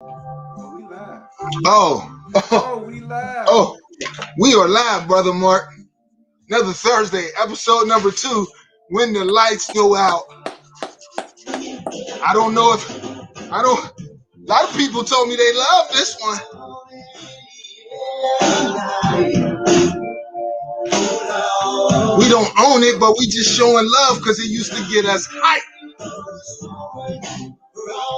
Oh, we live. Oh, Oh, we live. oh, we are live, Brother Mark. Another Thursday, episode number 2. When the lights go out. I don't know if I don't. A lot of people told me they love this one. We don't own it, but we just showing love because it used to get us hype.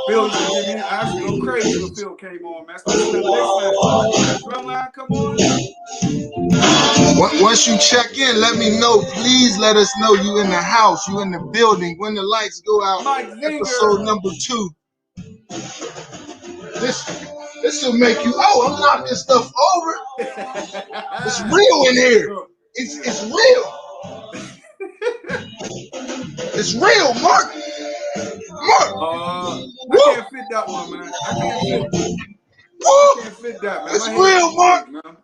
Phil used to give me. I used to go crazy when Phil came on, man. Especially whenever they sang. When that drum line come on. Once you check in, let me know. Please let us know you in the house, you in the building. When the lights go out, Mike Zinger. episode number 2. This will make you. Oh, I'm knocking this stuff over. It's real in here. It's real. It's real, Mark. I can't fit that one, man. I can't fit that, man. It's My head real, too Mark. big, man.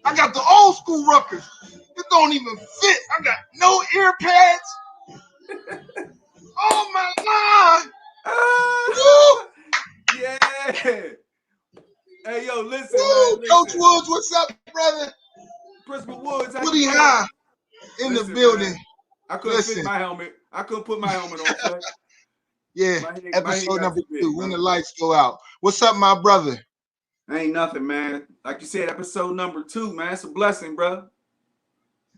I got the old school Ruckers. It don't even fit. I got no ear pads. Oh my God. Yeah. Hey, yo, listen, Woo. man. Listen. Coach Woods, what's up, brother? Principal Woods, Woody High in the building. Man, I couldn't fit my helmet. I couldn't put my helmet on. Flex. Yeah, episode number 2. When the lights go out. What's up, my brother? Ain't nothing, man. Like you said, episode number 2, man. It's a blessing, bro.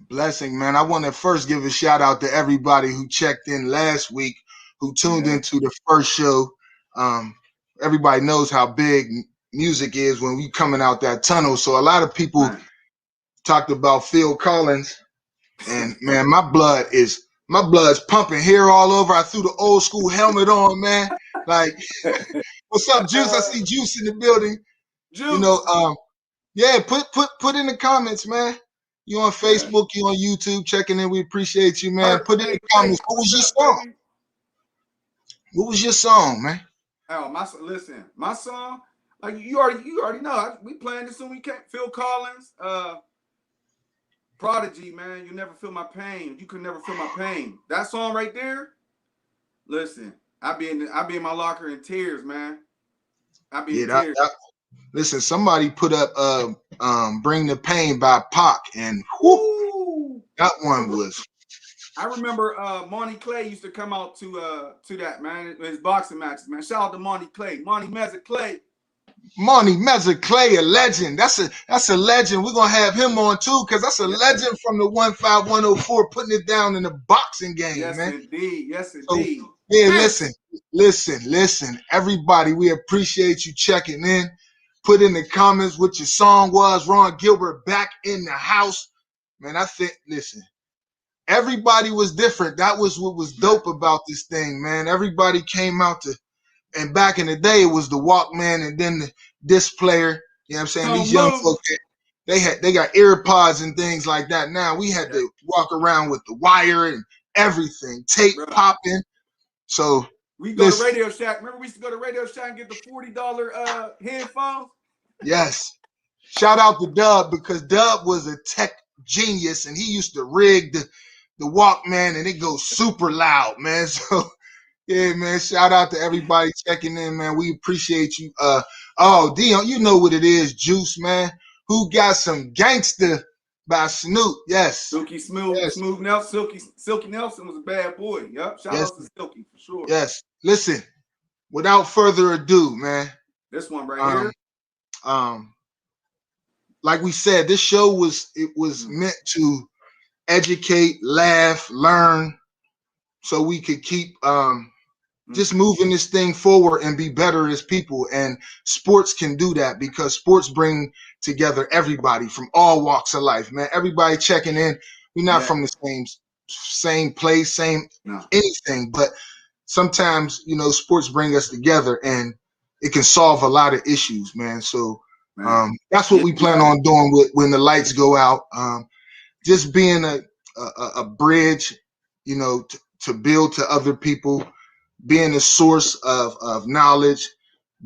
Blessing, man. I want to first give a shout out to everybody who checked in last week, who tuned into the first show. Everybody knows how big music is when we coming out that tunnel. So a lot of people talked about Phil Collins, and man, my blood's pumping here all over. I threw the old school helmet on, man. Like, what's up, Juice? I see Juice in the building. Juice. You know, yeah, put in the comments, man. You on Facebook, you on YouTube, checking in. We appreciate you, man. Put in the comments. What was your song? Baby? What was your song, man? Oh, my song. Like you already know. We playing this when we came. Phil Collins, Prodigy, man. You never feel my pain. You could never feel my pain. That song right there. Listen, I be in my locker in tears, man. I be in tears. Listen, somebody put up "Bring the Pain" by Pac, and whoo, that one was. I remember Monty Clay used to come out to that, man. His boxing matches, man. Shout out to Monty Clay, Monty Meza Clay. Monty Meza Clay, a legend. That's a legend. We're gonna have him on too, because that's a legend from the 15104, putting it down in the boxing game, man. Indeed. Yes, indeed. So, yeah, listen, everybody. We appreciate you checking in. Put in the comments what your song was. Ron Gilbert back in the house, man. I think. Listen, everybody was different. That was what was dope about this thing, man. Everybody came out to. And back in the day, it was the Walkman and then the disc player. You know what I'm saying? These young folks, they got AirPods and things like that. Now we had to walk around with the wire and everything, tape popping. So we go to Radio Shack. Remember we used to go to Radio Shack and get the $40 headphones? Yes. Shout out to Dub, because Dub was a tech genius and he used to rig the Walkman and it goes super loud, man. So yeah, man. Shout out to everybody checking in, man. We appreciate you. Dion, you know what it is, Juice, man. Who got some gangster by Snoop? Yes. Silky Smooth, yes. Smooth Nelson. Silky Nelson was a bad boy. Yep. Shout out to Silky for sure. Yes. Listen, without further ado, man. This one right here. Like we said, this show was meant to educate, laugh, learn, so we could keep just moving this thing forward and be better as people. And sports can do that, because sports bring together everybody from all walks of life, man. Everybody checking in. We're not from the same place, anything, but sometimes, sports bring us together and it can solve a lot of issues, man. So that's what we plan on doing when the lights go out. Just being a bridge, to build to other people, being a source of knowledge,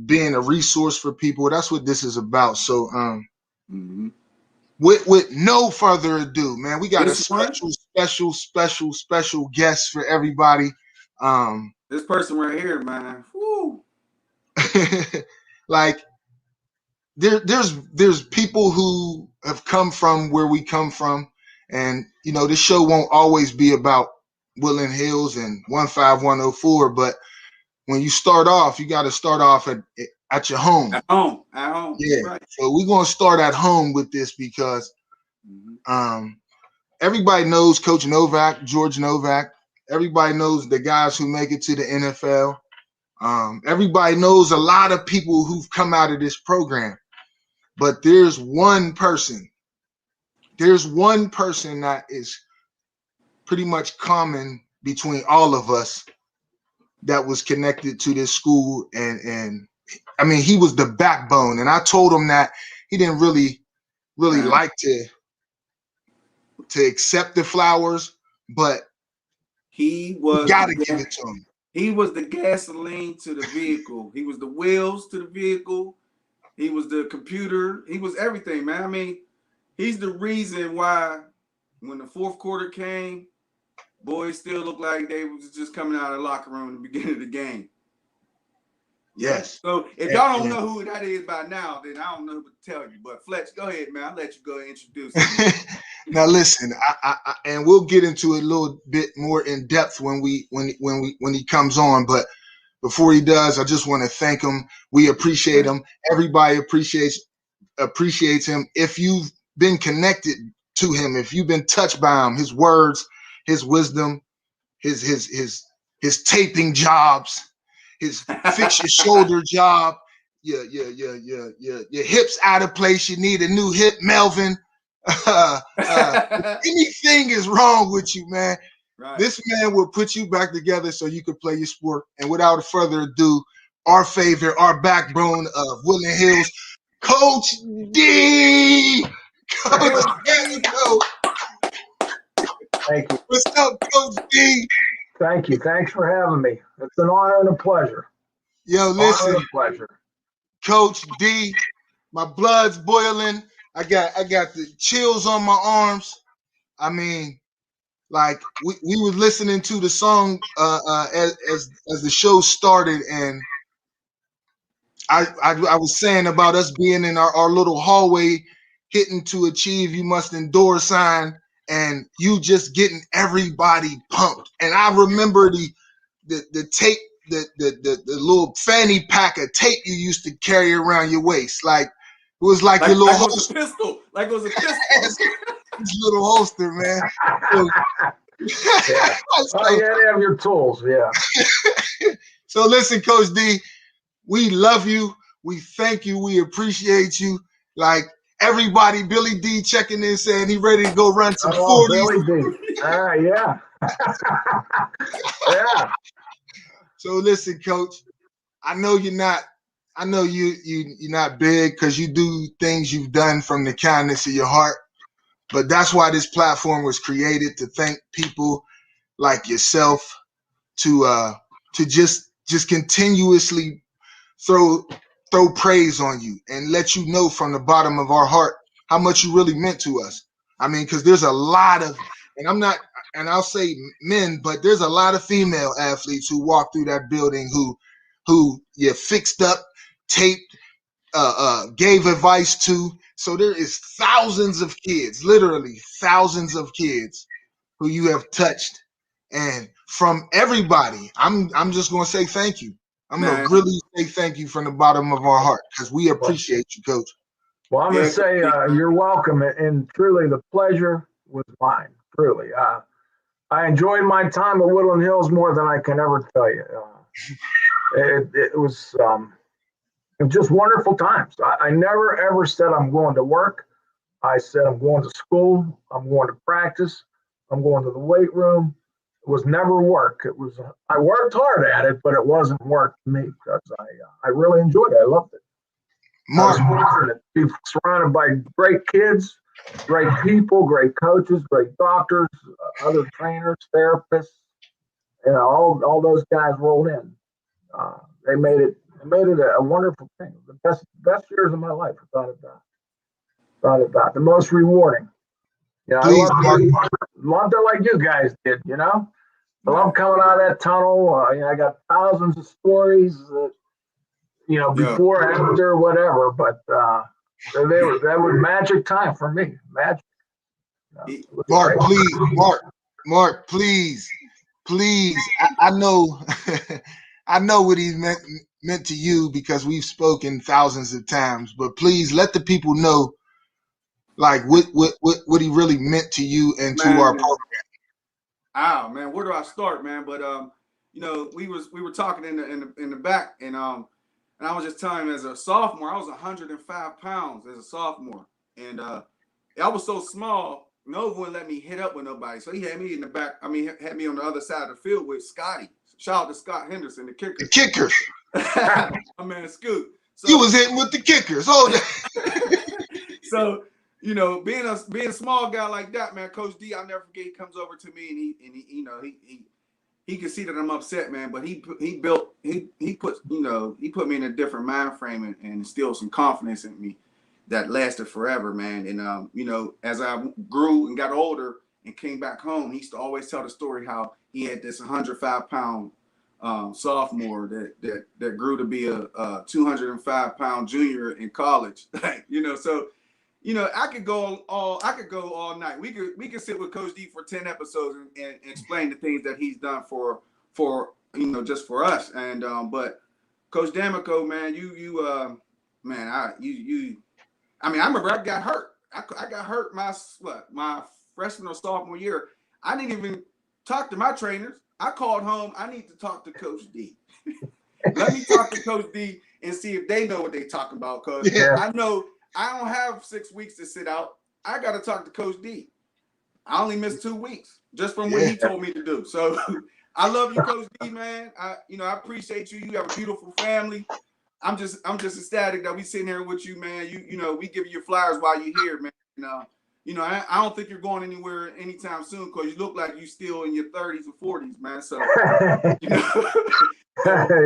being a resource for people. That's what this is about. So with no further ado, man, we got a special guest for everybody. This person right here, man. Woo. like there's people who have come from where we come from, and you know this show won't always be about Woodland Hills and 15104, but when you start off, you got to start off at your home. At home. Yeah. Right. So we're gonna start at home with this because everybody knows Coach Novak, George Novak. Everybody knows the guys who make it to the NFL. Everybody knows a lot of people who've come out of this program. But there's one person that is pretty much common between all of us that was connected to this school. And I mean, he was the backbone. And I told him that he didn't really like to accept the flowers, but he was got to give it to him. He was the gasoline to the vehicle. He was the wheels to the vehicle. He was the computer. He was everything, man. I mean, he's the reason why when the fourth quarter came, boys still looked like they was just coming out of the locker room at the beginning of the game. Yes. So if y'all don't know who that is by now, then I don't know what to tell you. But Fletch, go ahead, man. I'll let you go and introduce him. Now listen, I and we'll get into it a little bit more in depth when he comes on. But before he does, I just want to thank him. We appreciate him. Everybody appreciates him. If you've been connected to him, if you've been touched by him, his words, his wisdom, his taping jobs, his fix your shoulder job, your hips out of place, you need a new hip, Melvin. Anything is wrong with you, man. Right. This man will put you back together so you can play your sport. And without further ado, our favorite, our backbone of Woodland Hills, Coach D. Coach D. Thank you. What's up, Coach D? Thank you. Thanks for having me. It's an honor and a pleasure. Yo, listen, honor and pleasure. Coach D, my blood's boiling. I got the chills on my arms. I mean, like we were listening to the song as the show started, and I was saying about us being in our little hallway, hitting to achieve you must endure sign, and you just getting everybody pumped. And I remember the tape, the little fanny pack of tape you used to carry around your waist, like. It was like your little holster. Like it was a pistol. This little holster, man. So, yeah. Oh, you had to have your tools, yeah. So listen, Coach D, we love you. We thank you. We appreciate you. Like everybody, Billy D checking in saying he ready to go run some 40s. Billy D. Yeah. Yeah. So listen, Coach, I know you're not big because you do things you've done from the kindness of your heart, but that's why this platform was created, to thank people like yourself, to just continuously throw praise on you and let you know from the bottom of our heart how much you really meant to us. I mean, because there's a lot of, and I'll say men, but there's a lot of female athletes who walk through that building who you fixed up, taped, gave advice to. So there is thousands of kids, literally thousands of kids who you have touched. And from everybody, I'm just going to say thank you. I'm going to really say thank you from the bottom of our heart because we appreciate you, Coach. Well, I'm going to say you're welcome. And truly, the pleasure was mine. Truly. I enjoyed my time at Woodland Hills more than I can ever tell you. It was just wonderful times. I never, ever said I'm going to work. I said I'm going to school. I'm going to practice. I'm going to the weight room. It was never work. It was, I worked hard at it, but it wasn't work to me because I really enjoyed it. I loved it. Mark, I was fortunate to be surrounded by great kids, great people, great coaches, great doctors, other trainers, therapists. You know, all those guys rolled in. They made it a wonderful thing. The best years of my life, without a doubt. The most rewarding. You know, please, I loved it like you guys did, you know? I love coming out of that tunnel. You know, I got thousands of stories that, Yeah. before, after, whatever. But that was magic time for me. Magic. He- It was Mark, great. please, Mark, please, please. I know, I know what he meant to you because we've spoken thousands of times. But please let the people know, like, what he really meant to you and to our man, program. man, where do I start, man? But we were talking in the back, and I was just telling him as a sophomore, I was 105 pounds as a sophomore, and I was so small, Nova wouldn't let me hit up with nobody, so he had me in the back. I mean, had me on the other side of the field with Scotty. Shout out to Scott Henderson, the kicker. The kickers. My man, Scoot. So, You was hitting with the kickers. Hold so being a small guy like that, man, Coach D, I'll never forget. He comes over to me and he can see that I'm upset, man. But he put me in a different mind frame and instilled some confidence in me that lasted forever, man. And as I grew and got older and came back home, he used to always tell the story how he had this 105-pound sophomore that grew to be a 205-pound junior in college. So I could go all night. We could sit with Coach D for 10 episodes and explain the things that he's done for just for us. And but Coach D'Amico, man, I remember I got hurt. I got hurt my freshman or sophomore year. I didn't even talk to my trainers. I called home. I need to talk to Coach D. Let me talk to Coach D and see if they know what they talking about. Cause I know I don't have 6 weeks to sit out. I got to talk to Coach D. I only missed 2 weeks just from what he told me to do. So I love you, Coach D, man. I appreciate you. You have a beautiful family. I'm just ecstatic that we sitting here with you, man. We give you your flowers while you're here, man. I don't think you're going anywhere anytime soon because you look like you still in your 30s and 40s, man. So,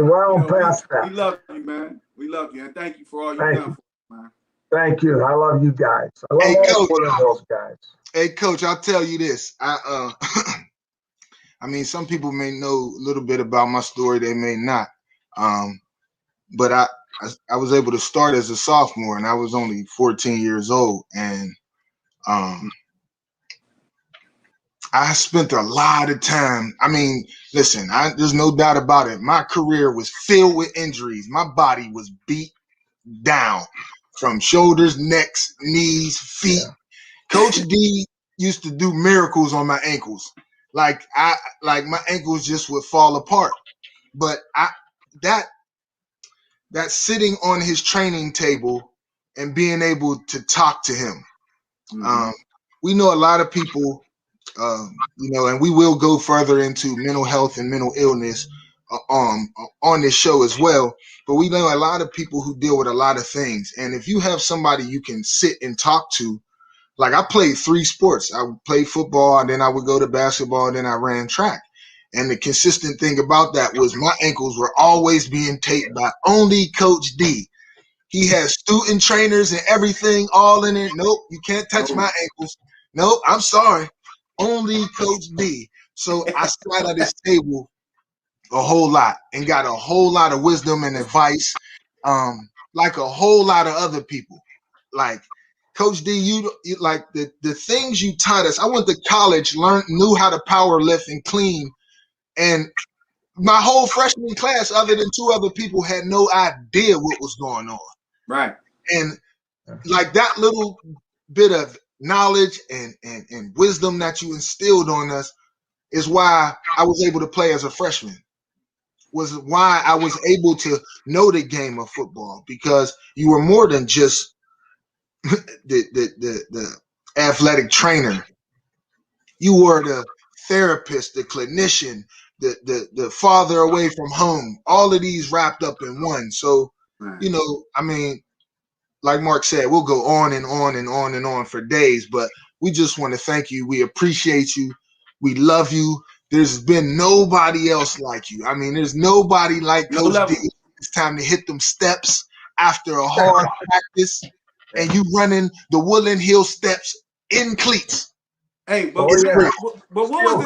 well past that. We love you, man. We love you, and thank you for all you've done for us, man. Thank you. I love you guys. I love all of those guys. Hey, Coach, I'll tell you this. I mean, some people may know a little bit about my story. They may not. But I was able to start as a sophomore, and I was only 14 years old, and I spent a lot of time. I mean, listen, there's no doubt about it. My career was filled with injuries. My body was beat down from shoulders, necks, knees, feet. Yeah. Coach D used to do miracles on my ankles. Like my ankles just would fall apart. But that sitting on his training table and being able to talk to him. Mm-hmm. We know a lot of people, and we will go further into mental health and mental illness on this show as well. But we know a lot of people who deal with a lot of things. And if you have somebody you can sit and talk to, like I played 3 sports. I played football, and then I would go to basketball, and then I ran track. And the consistent thing about that was my ankles were always being taped by only Coach D. He has student trainers and everything all in it. Nope, you can't touch my ankles. Nope, I'm sorry. Only Coach D. So I sat at his table a whole lot and got a whole lot of wisdom and advice, like a whole lot of other people. Like Coach D, you like the things you taught us. I went to college, knew how to power lift and clean, and my whole freshman class, other than 2 other people, had no idea what was going on. Right. And like that little bit of knowledge and wisdom that you instilled on us is why I was able to play as a freshman. Was why I was able to know the game of football, because you were more than just the athletic trainer. You were the therapist, the clinician, the father away from home, all of these wrapped up in one. So, I mean, like Mark said, we'll go on and on and on and on for days, but we just want to thank you. We appreciate you. We love you. There's been nobody else like you. I mean, there's nobody like Coach D. It's time to hit them steps after a hard practice, and you running the Woodland Hill steps in cleats. Hey, but what was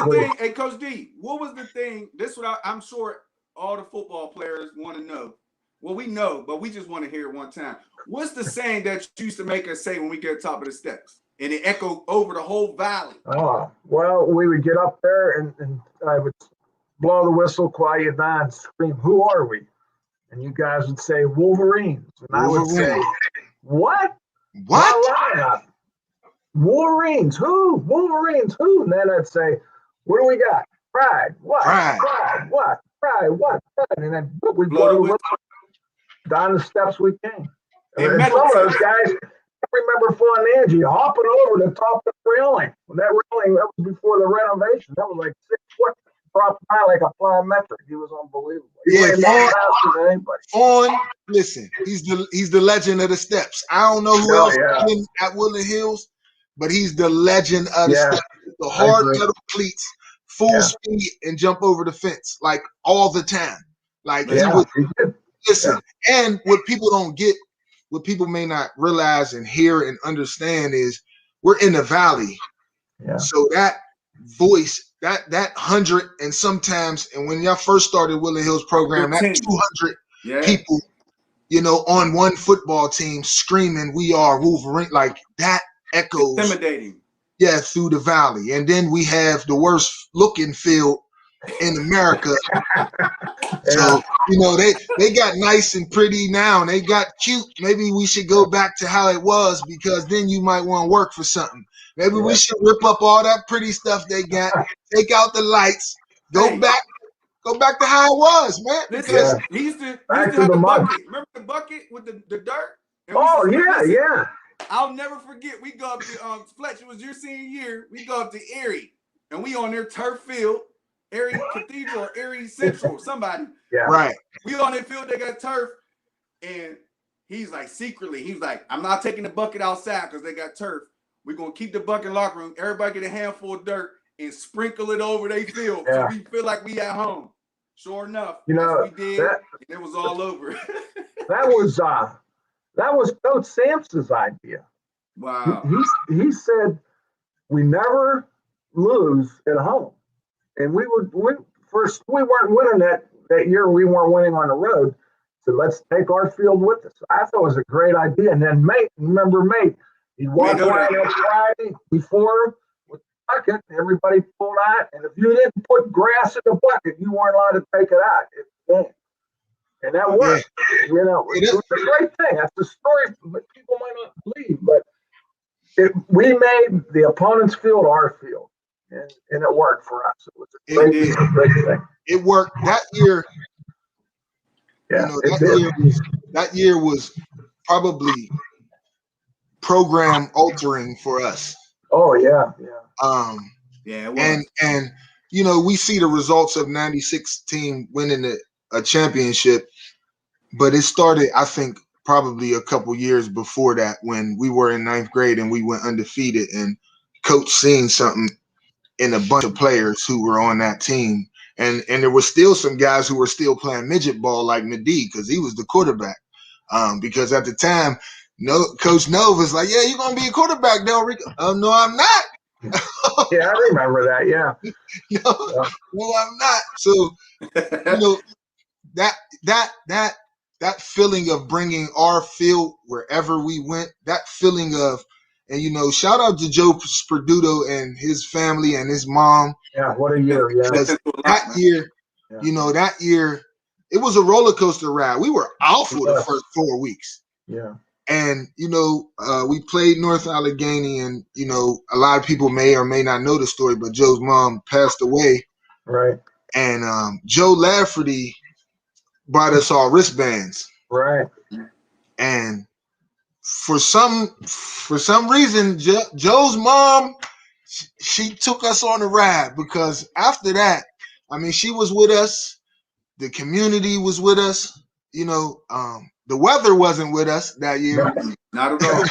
the thing? Hey, Coach D, what was the thing? This is what I'm sure all the football players want to know. Well, we know, but we just want to hear it one time. What's the saying that you used to make us say when we get to the top of the steps? And it echoed over the whole valley. Oh, well, we would get up there and I would blow the whistle, quiet you down, and scream, "Who are we?" And you guys would say, "Wolverines." And I would say, "What? What? Wolverines? Who? Wolverines? Who?" And then I'd say, "What do we got? Pride. What? Pride. Pride. What? Pride. What? Pride." And then we'd blow the whistle. Down the steps we came. And some of those guys, I remember flying Angie hopping over the top of the railing. When that railing, that was before the renovation. That was like 6 foot, dropped by like a plyometric. He was unbelievable. He ran more faster than anybody. Listen, he's the legend of the steps. I don't know who else is at Woodland Hills, but he's the legend of the steps. The hard metal cleats, full speed, and jump over the fence like all the time. Like he did. Listen, and what people don't get, what people may not realize and hear and understand is we're in the valley. Yeah. So that voice, that 100 and sometimes, and when y'all first started Woodland Hills program, that 200 people, you know, on one football team screaming, "We are Wolverine," like that echoes. Intimidating. Yeah, through the valley. And then we have the worst looking field in America. So, you know, they got nice and pretty now, and they got cute. Maybe we should go back to how it was, because then you might want to work for something. Maybe we should rip up all that pretty stuff they got, take out the lights, go back to how it was, man. Listen, he used to have the bucket. Remember the bucket with the dirt? Oh, yeah. I'll never forget. We go up to Fletcher, it was your senior year. We go up to Erie, and we on their turf field. Erie Cathedral or Erie Central, somebody. Yeah. Right. We on that field, they got turf. And he's like, secretly, he's like, "I'm not taking the bucket outside because they got turf. We're going to keep the bucket in the locker room. Everybody get a handful of dirt and sprinkle it over their field so we feel like we at home." Sure enough, you know, we did, and it was all over. that was Coach Sampson's idea. Wow. He said, "We never lose at home." And we weren't winning that year. We weren't winning on the road. So let's take our field with us. I thought it was a great idea. And then Mate, he'd walk around that Friday before with the bucket. Everybody pulled out. And if you didn't put grass in the bucket, you weren't allowed to take it out. And that worked. Yeah. You know, it was a great thing. That's the story people might not believe. But we made the opponent's field our field. And it worked for us. It was a great thing. It worked that year. Yeah, you know, that year was probably program altering for us. Oh yeah. And you know, we see the results of '96 team winning a championship, but it started, I think, probably a couple years before that, when we were in 9th grade and we went undefeated, and Coach seen something in a bunch of players who were on that team. And there were still some guys who were still playing midget ball, like Medee, because he was the quarterback. Because at the time, Coach Nova was like, "Yeah, you're going to be a quarterback, Delrico." No, I'm not. Yeah, I remember that, yeah. No, I'm not. So, you know, that feeling of bringing our field wherever we went, that feeling of, and, you know, shout out to Joe Sperduto and his family and his mom. Yeah, what a year. Yeah. That year, you know, that year, it was a roller coaster ride. We were out for the first 4 weeks. Yeah. And, you know, we played North Allegheny, and, you know, a lot of people may or may not know the story, but Joe's mom passed away. Right. And Joe Lafferty bought us all wristbands. Right. And for some reason, Joe's mom, she took us on a ride, because after that, I mean, she was with us. The community was with us. You know, the weather wasn't with us that year. Not at all.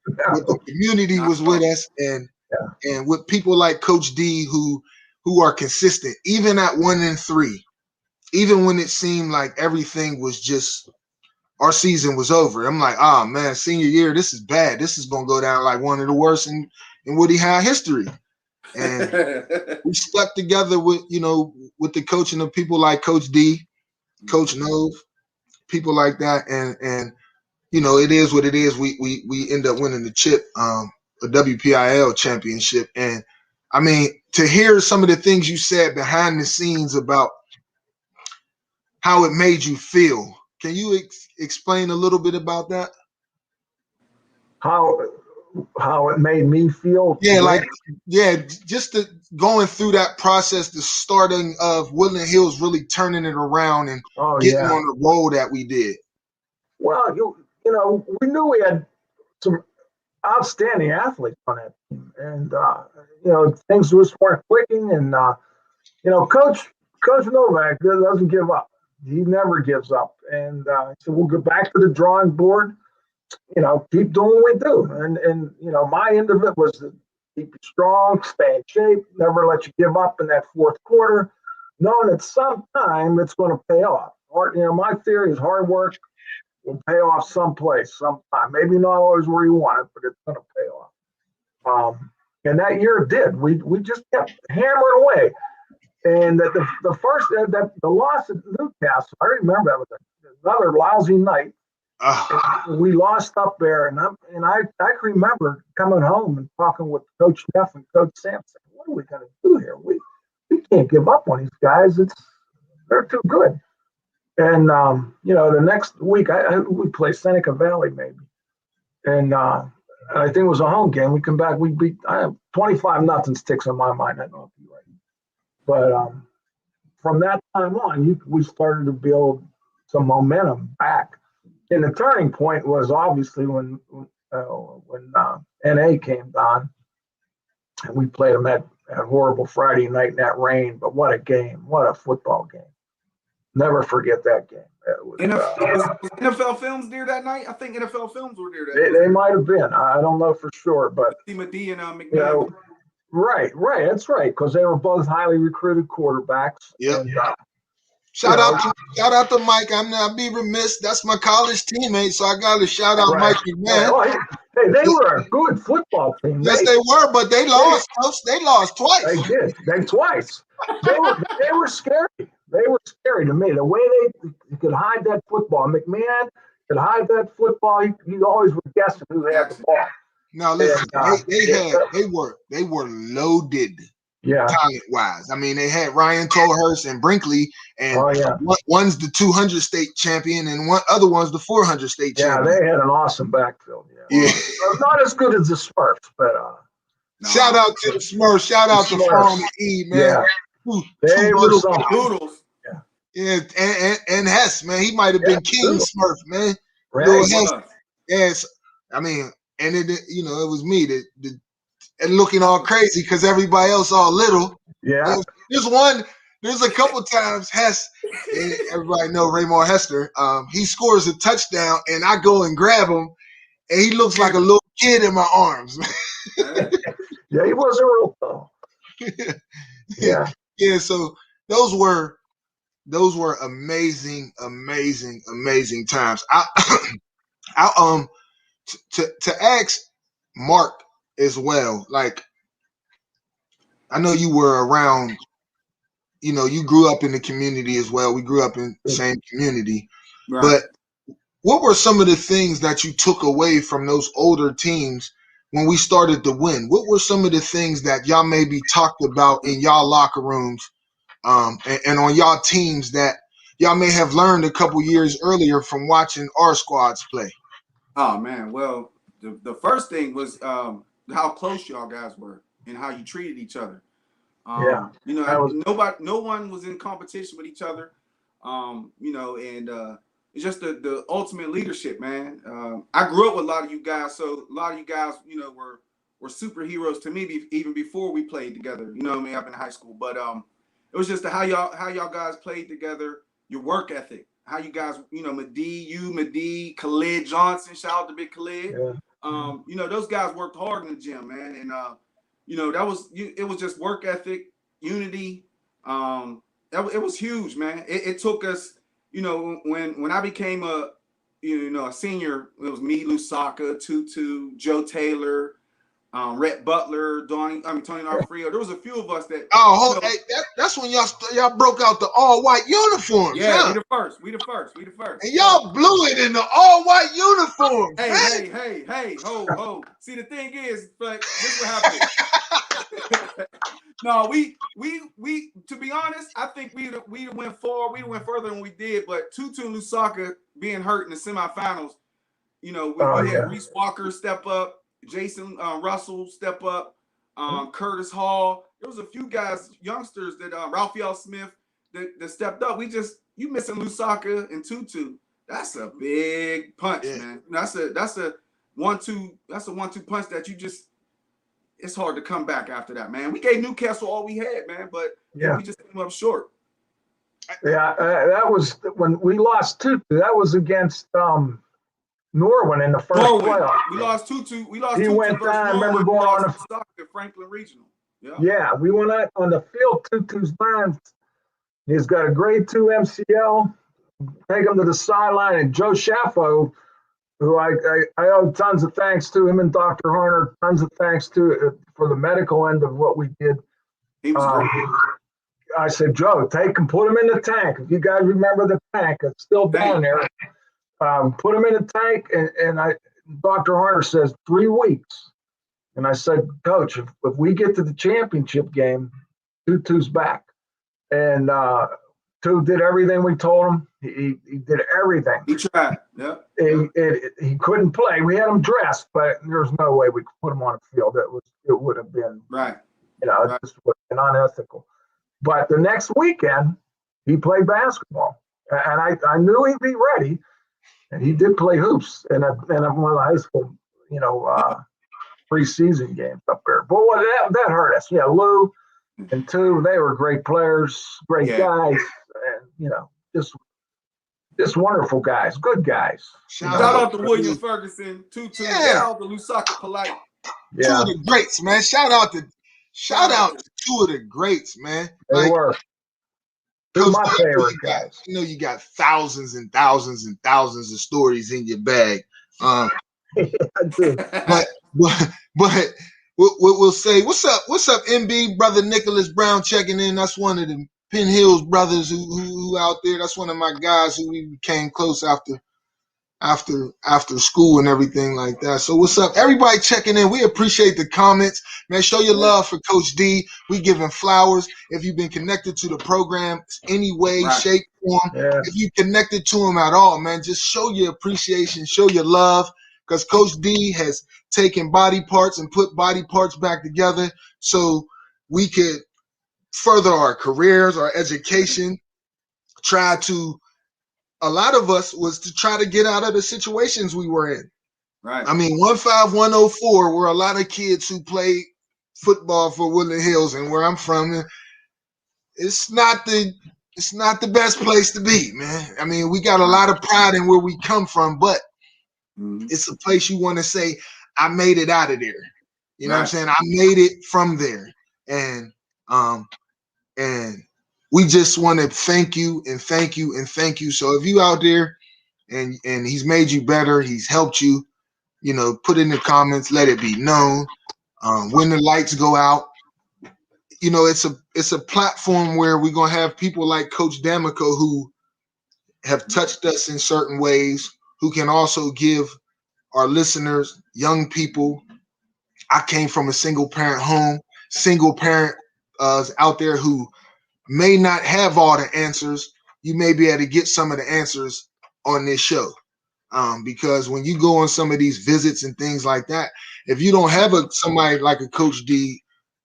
But the community was with us, and with people like Coach D, who are consistent, even at 1-3, even when it seemed like everything was just, our season was over. I'm like, oh man, senior year, this is bad. This is gonna go down like one of the worst in Woody High history. And we stuck together with, you know, with the coaching of people like Coach D, Coach Nove, people like that, and you know, it is what it is. We end up winning the chip, a WPIL championship. And I mean, to hear some of the things you said behind the scenes about how it made you feel, can you explain a little bit about that? How it made me feel. Yeah, like just going through that process, the starting of Woodland Hills really turning it around and getting on the road that we did. Well, you know, we knew we had some outstanding athletes on that team, and you know, things just weren't clicking. And you know, Coach Novak doesn't give up. He never gives up. And so we'll get back to the drawing board. You know, keep doing what we do. And you know, my end of it was to keep strong, stay in shape, never let you give up in that fourth quarter, knowing that sometime it's going to pay off. Or, you know, my theory is hard work will pay off someplace, sometime. Maybe not always where you want it, but it's going to pay off. And that year it did. We just kept hammering away. And the first the loss at Newcastle, I remember that was another lousy night. We lost up there, and I can remember coming home and talking with Coach Neff and Coach Sampson. What are we going to do here? We can't give up on these guys. They're too good. And you know, the next week we play Seneca Valley maybe, and I think it was a home game. We come back, we beat 25-0 sticks in my mind. I don't know if you're right, but from that time on, we started to build some momentum back. And the turning point was obviously when NA came down, and we played them at horrible Friday night in that rain. But what a game! What a football game! Never forget that game. Was NFL Films there that night? I think NFL Films were there that night. They might have been. I don't know for sure, but D and McMahon. You know, right. That's right, because they were both highly recruited quarterbacks. Yep. And, shout out to Mike. I'll be remiss. That's my college teammate, so I got to shout out Mike McMahon. Hey, they were a good football team. Yes, they were, but they lost. They lost twice. They did. Twice. They were scary. They were scary to me. The way they could hide that football. McMahon could hide that football. You always were guessing who had the ball. Now listen, they were loaded. Yeah, talent wise. I mean, they had Ryan Tolhurst and Brinkley, and one's the 200 state champion, and one other one's the 400 state champion. Yeah, they had an awesome backfield. Yeah. Not as good as the Smurfs, but shout out to the Smurfs. Shout out to Farm E, man. Yeah. They were some poodles. Yeah, and Hess, man, he might have been King Smurf, man. Right. Yes, I mean, and it, you know, it was me that and looking all crazy because everybody else all little. Yeah. There's a couple times Hess, and everybody know Raymond Hester. He scores a touchdown, and I go and grab him, and he looks like a little kid in my arms. Yeah, he wasn't real tall. Yeah. Yeah. So those were amazing times. To ask Mark as well, like, I know you were around, you know, you grew up in the community as well. We grew up in the same community. Right. But what were some of the things that you took away from those older teams when we started to win? What were some of the things that y'all maybe talked about in y'all locker rooms and on y'all teams that y'all may have learned a couple years earlier from watching our squads play? Oh, man. Well, the first thing was how close y'all guys were and how you treated each other. You know, no one was in competition with each other. You know, and it's just the ultimate leadership, man. I grew up with a lot of you guys, so a lot of you guys, you know, were superheroes to me even before we played together. You know what I mean? Up in high school, but it was just how y'all guys played together, your work ethic, how you guys, you know, Medee, Khalid Johnson, shout out to Big Khalid. Yeah. You know, those guys worked hard in the gym, man, and you know, it was just work ethic, unity. It was huge, man. It took us, you know, when I became a senior, it was me, Lusaka, Tutu, Joe Taylor, Rhett Butler, Tony Arfrio. There was a few of us that. Oh, hey, that's when y'all broke out the all white uniforms. Yeah, huh? we the first. And y'all blew it in the all white uniforms. Hey, ho. See, the thing is, like, this what happened. No, we to be honest, I think we went far, we went further than we did, but Tutu and Lusaka being hurt in the semifinals, we had Reese Walker step up, Jason Russell step up, Curtis Hall. There was a few guys, youngsters that Raphael Smith that stepped up. You missing Lusaka and Tutu. That's a big punch, man. That's a 1-2 punch that you just. It's hard to come back after that, man. We gave Newcastle all we had, man, but we just came up short. Yeah, that was when we lost 2-2. That was against Norwin in the first playoff. We lost 2-2. We lost he 2-2 went versus down. I Norwin. remember going on the Franklin Regional. Yeah, we went out on the field. Tutu's down. He's got a grade 2 MCL. Take him to the sideline, and Joe Shaffo, who I owe tons of thanks to, him and Dr. Horner, tons of thanks to for the medical end of what we did. He was great. I said, Joe, take him, put him in the tank. If you guys remember the tank, it's still down there. Put him in the tank, and Dr. Horner says 3 weeks. And I said, Coach, if we get to the championship game, Tutu's back. And Tutu did everything we told him. He did everything. He tried. Yeah. He couldn't play. We had him dressed, but there's no way we could put him on the field. It would have been right. It just would have been unethical. But the next weekend, he played basketball, and I knew he'd be ready. And he did play hoops in one of the high school, preseason games up there. But that hurt us. Yeah, Lou and Tu, they were great players, great guys, and just wonderful guys, good guys. Shout out to William Ferguson, Tutu, shout out to Lusaka Polite. Yeah. 2 of the greats, man. Shout out to 2 of the greats, man. They were. They're my favorite guys. You got thousands and thousands and thousands of stories in your bag. I do. But we'll say, what's up, MB, brother Nicholas Brown checking in. That's one of the Penn Hills brothers who out there. That's one of my guys who we became close after school and everything like that. So what's up? Everybody checking in. We appreciate the comments. Man, show your love for Coach D. We giving flowers. If you've been connected to the program any way, shape, form, if you connected to him at all, man, just show your appreciation, show your love, because Coach D has taken body parts and put body parts back together so we could further our careers, our education, a lot of us was to try to get out of the situations we were in. Right. I mean, 15104 were a lot of kids who played football for Woodland Hills, and where I'm from, it's not the best place to be, man. I mean, we got a lot of pride in where we come from, but it's a place you want to say, I made it out of there. You know what I'm saying? I made it from there. And we just want to thank you and thank you and thank you. So if you out there and he's made you better, he's helped you, put in the comments, let it be known. When the lights go out, it's a platform where we're going to have people like Coach D'Amico who have touched us in certain ways, who can also give our listeners, young people. I came from a single parent home, single parent out there who may not have all the answers. You may be able to get some of the answers on this show. Because when you go on some of these visits and things like that, if you don't have somebody like a Coach D,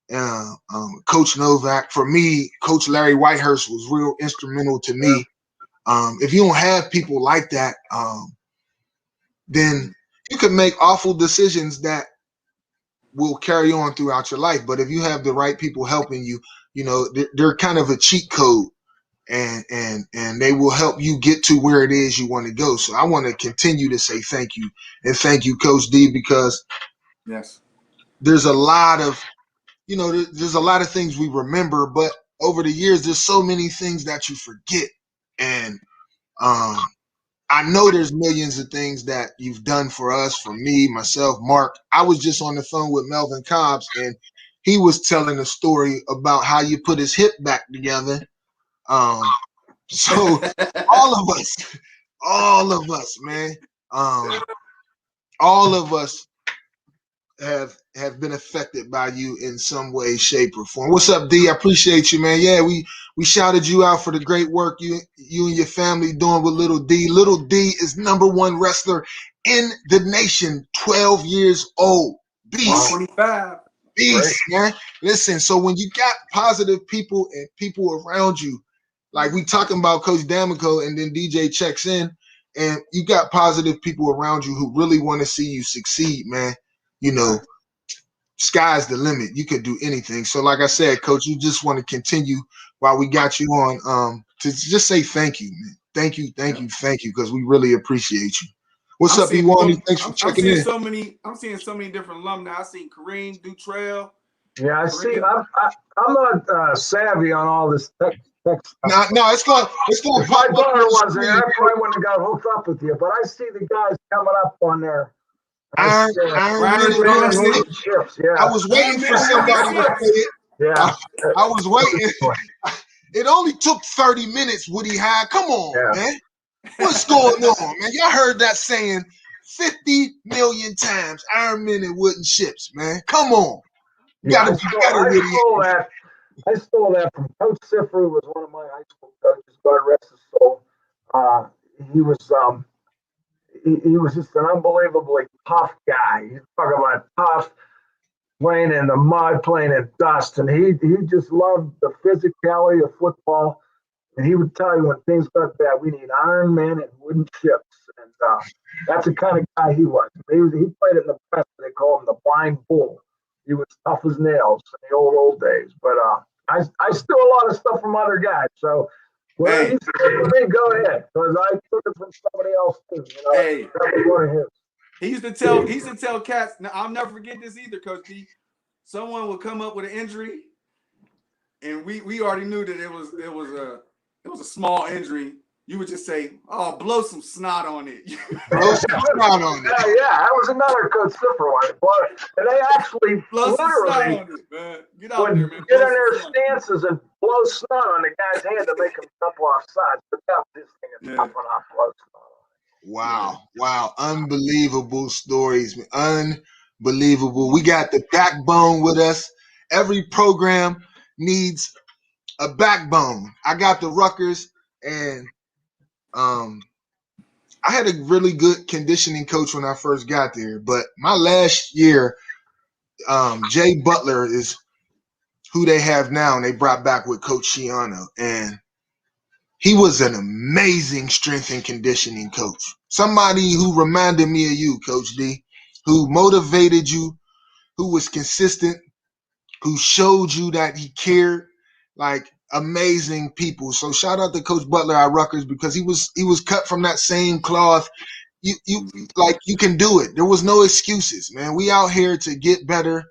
Coach Novak, for me, Coach Larry Whitehurst was real instrumental to me. If you don't have people like that, then you could make awful decisions that will carry on throughout your life. But if you have the right people helping you, they're kind of a cheat code, and they will help you get to where it is you want to go. So I want to continue to say thank you, and thank you, Coach D, because there's a lot of things we remember, but over the years, there's so many things that you forget. And I know there's millions of things that you've done for us, for me, myself, Mark. I was just on the phone with Melvin Cobbs, and he was telling a story about how you put his hip back together. So all of us, man, all of us have been affected by you in some way, shape, or form. What's up, D? I appreciate you, man. Yeah, we shouted you out for the great work you and your family doing with Little D. Little D is #1 wrestler in the nation, 12 years old. Beast. 125. Beast, man. Listen, so when you got positive people and people around you, like we talking about Coach D'Amico, and then DJ checks in, and you got positive people around you who really want to see you succeed, man. You know, sky's the limit. You could do anything. So like I said, Coach, you just want to continue while we got you on to just say thank you, man. Thank you, because we really appreciate you. What's up, Iwani? Thanks for checking in. I'm seeing so many different alumni. I seen Kareem Dutrail. Yeah, I see. I'm not savvy on all this tech stuff. No, it's going if my daughter was there, I probably wouldn't have got hooked up with you. But I see the guys coming up on there. Iron chips. Yeah. I was waiting for somebody to say it. Yeah. I was waiting. It only took 30 minutes, Woody High. Come on, man. What's going on, man? Y'all heard that saying 50 million times. Iron Men and wooden ships, man. Come on. I stole that from Coach Siffer, who was one of my high school coaches. God rest his soul. He was just an unbelievably tough guy. You talk about tough, playing in the mud, playing in dust, and he just loved the physicality of football. And he would tell you when things got bad, we need Iron Men and wooden ships. And that's the kind of guy he was. He played in the press. They called him the blind bull. He was tough as nails in the old days. But I steal a lot of stuff from other guys. So whatever you say to me, go ahead, because I took it from somebody else too. One of his. He used to tell cats. Now I'll never forget this either, Coach D. Someone would come up with an injury, and we already knew that it was a small injury. You would just say, "Oh, blow some snot on it." Blow some snot on it. Yeah, that was another Coach Siffer one. And they actually blow literally some snot on it, man. Get out there, man. Get in their stances and blow snot on the guy's hand to make him jump off sides. But that was this thing is tough when I blow snot on it. Wow. Unbelievable stories. Unbelievable. We got the backbone with us. Every program needs a backbone. I got the Rutgers, and I had a really good conditioning coach when I first got there. But my last year, Jay Butler is who they have now, and they brought back with Coach Shiano. And he was an amazing strength and conditioning coach. Somebody who reminded me of you, Coach D, who motivated you, who was consistent, who showed you that he cared. Like, amazing people. So shout out to Coach Butler at Rutgers, because he was cut from that same cloth. You can do it. There was no excuses, man. We out here to get better.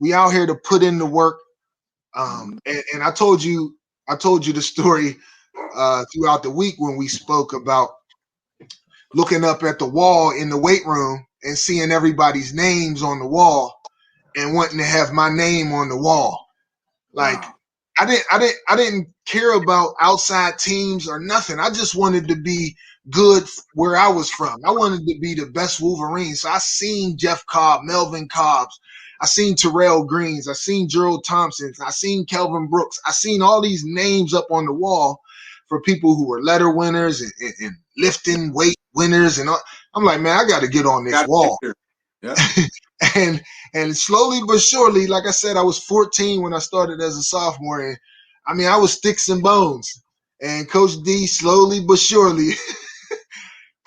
We out here to put in the work. And I told you the story throughout the week when we spoke about looking up at the wall in the weight room and seeing everybody's names on the wall and wanting to have my name on the wall. Like, wow. I didn't care about outside teams or nothing. I just wanted to be good where I was from. I wanted to be the best Wolverine. So I seen Jeff Cobb, Melvin Cobbs. I seen Terrell Greens. I seen Gerald Thompson. I seen Kelvin Brooks. I seen all these names up on the wall for people who were letter winners and lifting weight winners. And all. I'm like, man, I got to get on this wall. Yeah. And slowly but surely, like I said, I was 14 when I started as a sophomore. And I mean, I was sticks and bones. And Coach D slowly but surely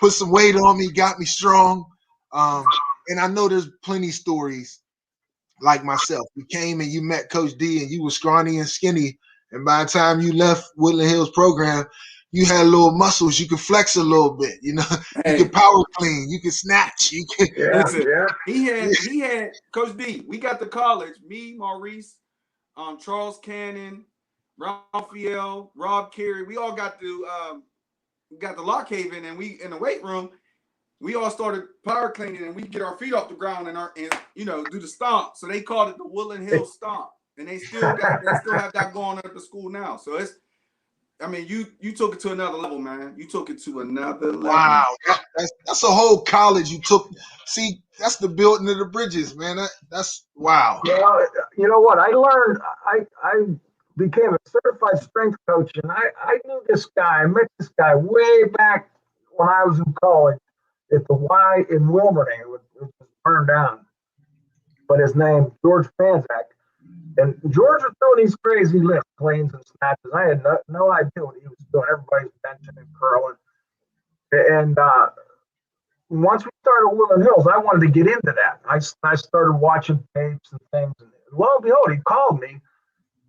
put some weight on me, got me strong. And I know there's plenty of stories like myself. You came and you met Coach D and you were scrawny and skinny. And by the time you left Woodland Hills program, you had little muscles. You could flex a little bit, you know. Hey. You could power clean. You could snatch. You could. Listen, he had Coach D. We got to college. Me, Maurice, Charles Cannon, Raphael, Rob Carey. We all got to got the lock haven, and we in the weight room, we all started power cleaning, and we get our feet off the ground and do the stomp. So they called it the Woodland Hill Stomp, and they still have that going on at the school now. So it's, I mean, you took it to another level, man. You took it to another level. Wow, that's a whole college you took. See, that's the building of the bridges, man. That's wow. Well, you know what? I learned. I became a certified strength coach, and I knew this guy. I met this guy way back when I was in college at the Y in Wilmerding. It was burned down, but his name George Panzak. And George was doing these crazy lifts, cleans and snatches. I had no idea what he was doing. Everybody's benching and curling. And once we started Woodland Hills, I wanted to get into that. I started watching tapes and things. And lo and behold, he called me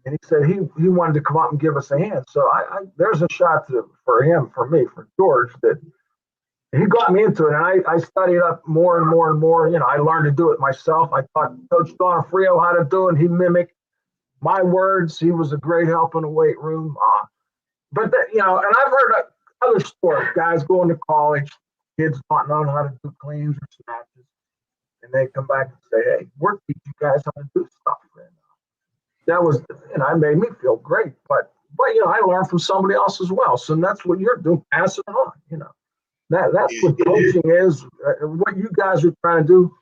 and he said he wanted to come up and give us a hand. So there's a shot for George, that he got me into it. And I studied up more and more and more. You know, I learned to do it myself. I taught Coach Donofrio how to do it. He mimicked my words. He was a great help in the weight room. But and I've heard other stories, guys going to college, kids not knowing how to do cleans or snatches, and they come back and say, "Hey, we're teaching you guys how to do stuff." And that was, it made me feel great. But I learned from somebody else as well. So that's what you're doing, passing it on. That's what coaching is. What you guys are trying to do,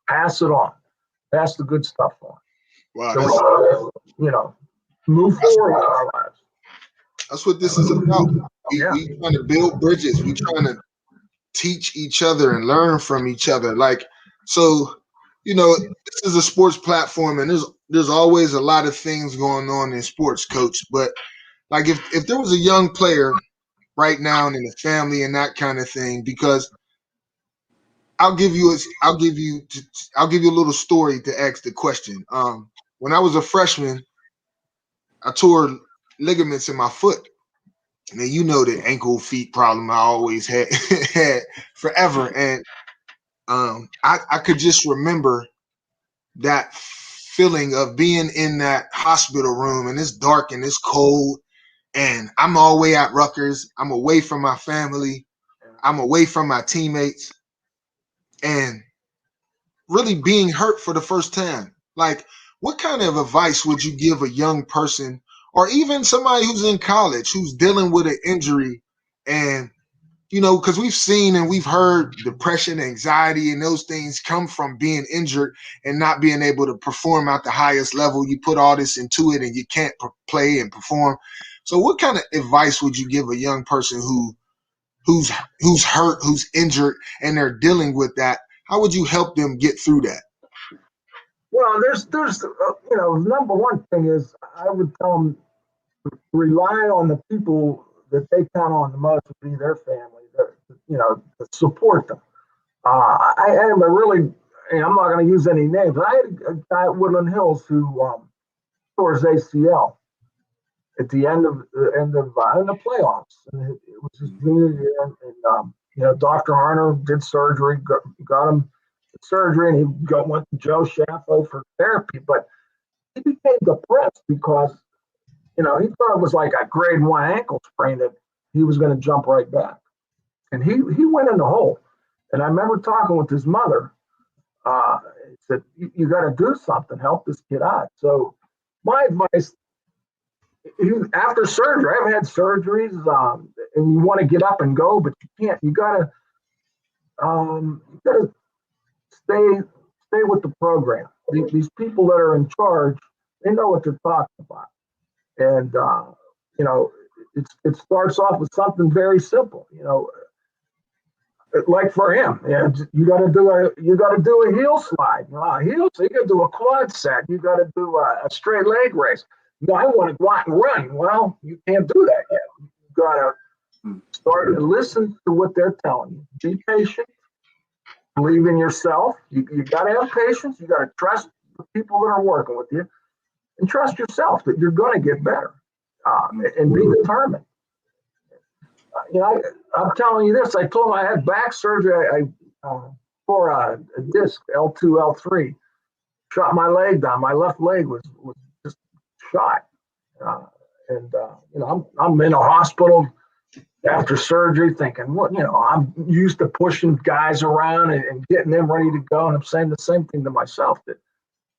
pass it on, pass the good stuff on. Wow, so move forward in our lives. That's what this is about. We trying to build bridges. We trying to teach each other and learn from each other. Like, so, this is a sports platform, and there's always a lot of things going on in sports, Coach. But like, if there was a young player right now in the family and that kind of thing, because I'll give you a little story to ask the question. When I was a freshman, I tore ligaments in my foot. And then the ankle feet problem I always had forever. And I could just remember that feeling of being in that hospital room, and it's dark and it's cold, and I'm all the way at Rutgers. I'm away from my family. I'm away from my teammates, and really being hurt for the first time. Like, what kind of advice would you give a young person, or even somebody who's in college who's dealing with an injury? And because we've seen and we've heard depression, anxiety, and those things come from being injured and not being able to perform at the highest level. You put all this into it and you can't play and perform. So what kind of advice would you give a young person who's hurt, who's injured, and they're dealing with that? How would you help them get through that? Well, there's number one thing is I would tell them to rely on the people that they count on the most, would be their family, to support them. I am I'm not going to use any names, but I had a guy at Woodland Hills who tore his ACL at the end of in the playoffs, and it was his junior year, and Dr. Harner did surgery, got him surgery, and he went to Joe Shaffo for therapy, but he became depressed because he thought it was like a grade 1 ankle sprain that he was going to jump right back. And he went in the hole. And I remember talking with his mother. He said, you got to do something, help this kid out. So my advice, after surgery, I've had surgeries, and you want to get up and go, but you can't. You got to stay with the program. These people that are in charge, they know what they're talking about. And, it starts off with something very simple, like for him, you got to do a heel slide. Heels, you got to do a quad set. You got to do a straight leg race. I want to go out and run. Well, you can't do that yet. You got to start and listen to what they're telling you. Be patient. Believe in yourself. You got to have patience. You got to trust the people that are working with you, and trust yourself that you're going to get better, and be determined. I'm telling you this. I told him I had back surgery. I tore a disc, L2, L3, shot my leg down. My left leg was just shot. I'm in a hospital after surgery thinking, what, I'm used to pushing guys around and getting them ready to go. And I'm saying the same thing to myself, that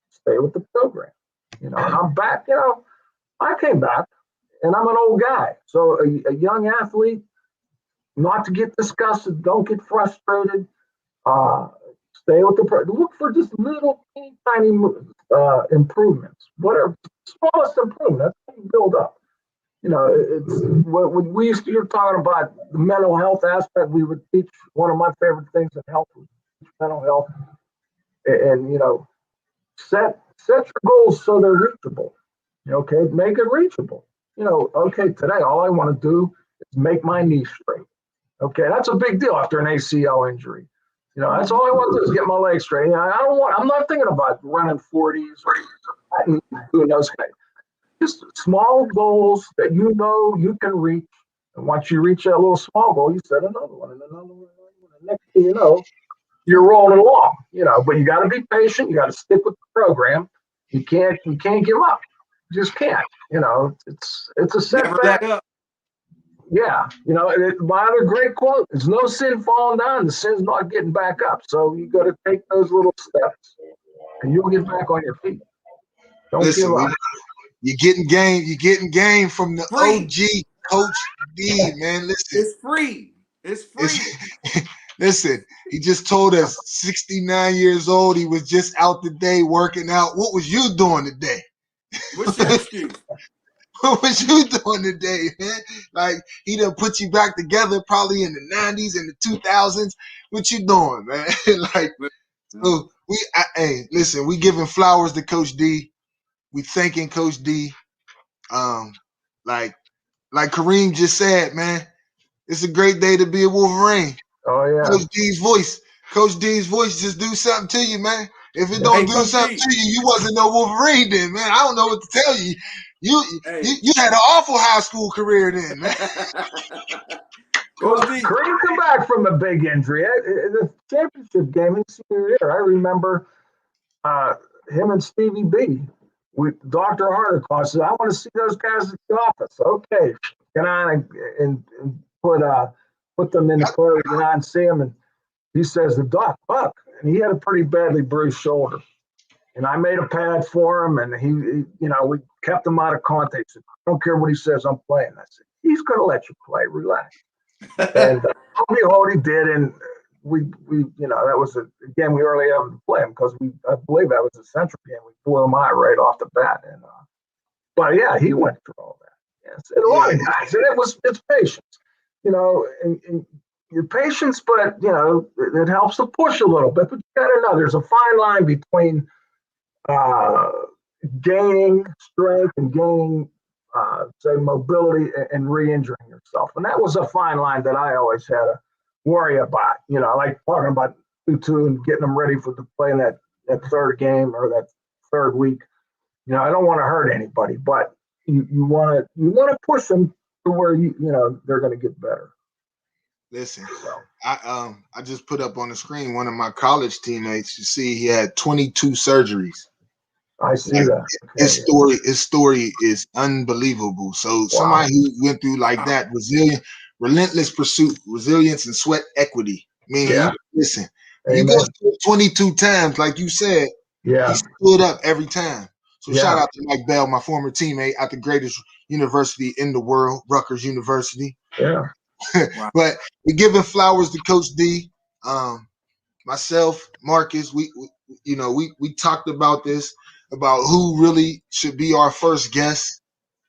stay with the program, and I'm back, I came back and I'm an old guy. So a young athlete, not to get disgusted, don't get frustrated. Stay with look for just little tiny improvements. Whatever, smallest improvement, that's how you build up. It's when we used to, you're talking about the mental health aspect. We would teach, one of my favorite things in health was teach mental health, and set your goals so they're reachable. Okay, make it reachable. Okay, today all I want to do is make my knee straight. Okay, that's a big deal after an ACL injury. That's all I want to do is get my legs straight. I'm not thinking about running 40s or doing those kind. Just small goals that you can reach. And once you reach that little small goal, you set another one and another one. And next thing you know, you're rolling along. But you got to be patient. You got to stick with the program. You can't give up. You just can't. It's a setback. Never let up. Yeah, my other great quote is no sin falling down, the sin's not getting back up. So you got to take those little steps and you'll get back on your feet. Don't give up. You're getting game from the free. OG Coach D, man. Listen. It's free. It's free. Listen, he just told us 69 years old. He was just out today working out. What was you doing today? What's your excuse? What was you doing today, man? Like, he done put you back together probably in the 90s and the 2000s. What you doing, man? Like, so hey, listen, we giving flowers to Coach D. We thanking Coach D. Like Kareem just said, man, it's a great day to be a Wolverine. Oh, yeah. Coach D's voice just do something to you, man. If it don't do something to you, you wasn't no Wolverine then, man. I don't know what to tell you. You had an awful high school career then, man. Kareem come back from a big injury. The championship game his senior year, I remember him and Stevie B. Dr. Harder said, I want to see those guys at the office. Okay, get on and put them in the clothes, get on and see them. And he says, the Buck, and he had a pretty badly bruised shoulder. And I made a pad for him, and he we kept him out of contact. He said, I don't care what he says, I'm playing. I said, he's going to let you play, relax. And behold, he did, and we that was again, we early able to play him because I believe that was a central game. We blew him out right off the bat, and but yeah, he went through all that. Yes, and a lot of guys, and it's patience, and your patience, but it helps to push a little bit. But you got to know there's a fine line between gaining strength and gaining say mobility and re-injuring yourself, and that was a fine line that I always had to worry about. Like talking about 2-2 and getting them ready to play in that third game or that third week. I don't want to hurt anybody, but you want to push them to where they're going to get better. Listen, I just put up on the screen one of my college teammates. You see, he had 22 surgeries. I see that. Okay, his story is unbelievable. So somebody who went through like that, relentless pursuit, resilience, and sweat equity. I mean, listen, you go through 22 times, like you said, he stood up every time. So shout out to Mike Bell, my former teammate at the greatest university in the world, Rutgers University. Yeah. Wow. But we're giving flowers to Coach D. Myself, Marcus, we talked about this, about who really should be our first guest.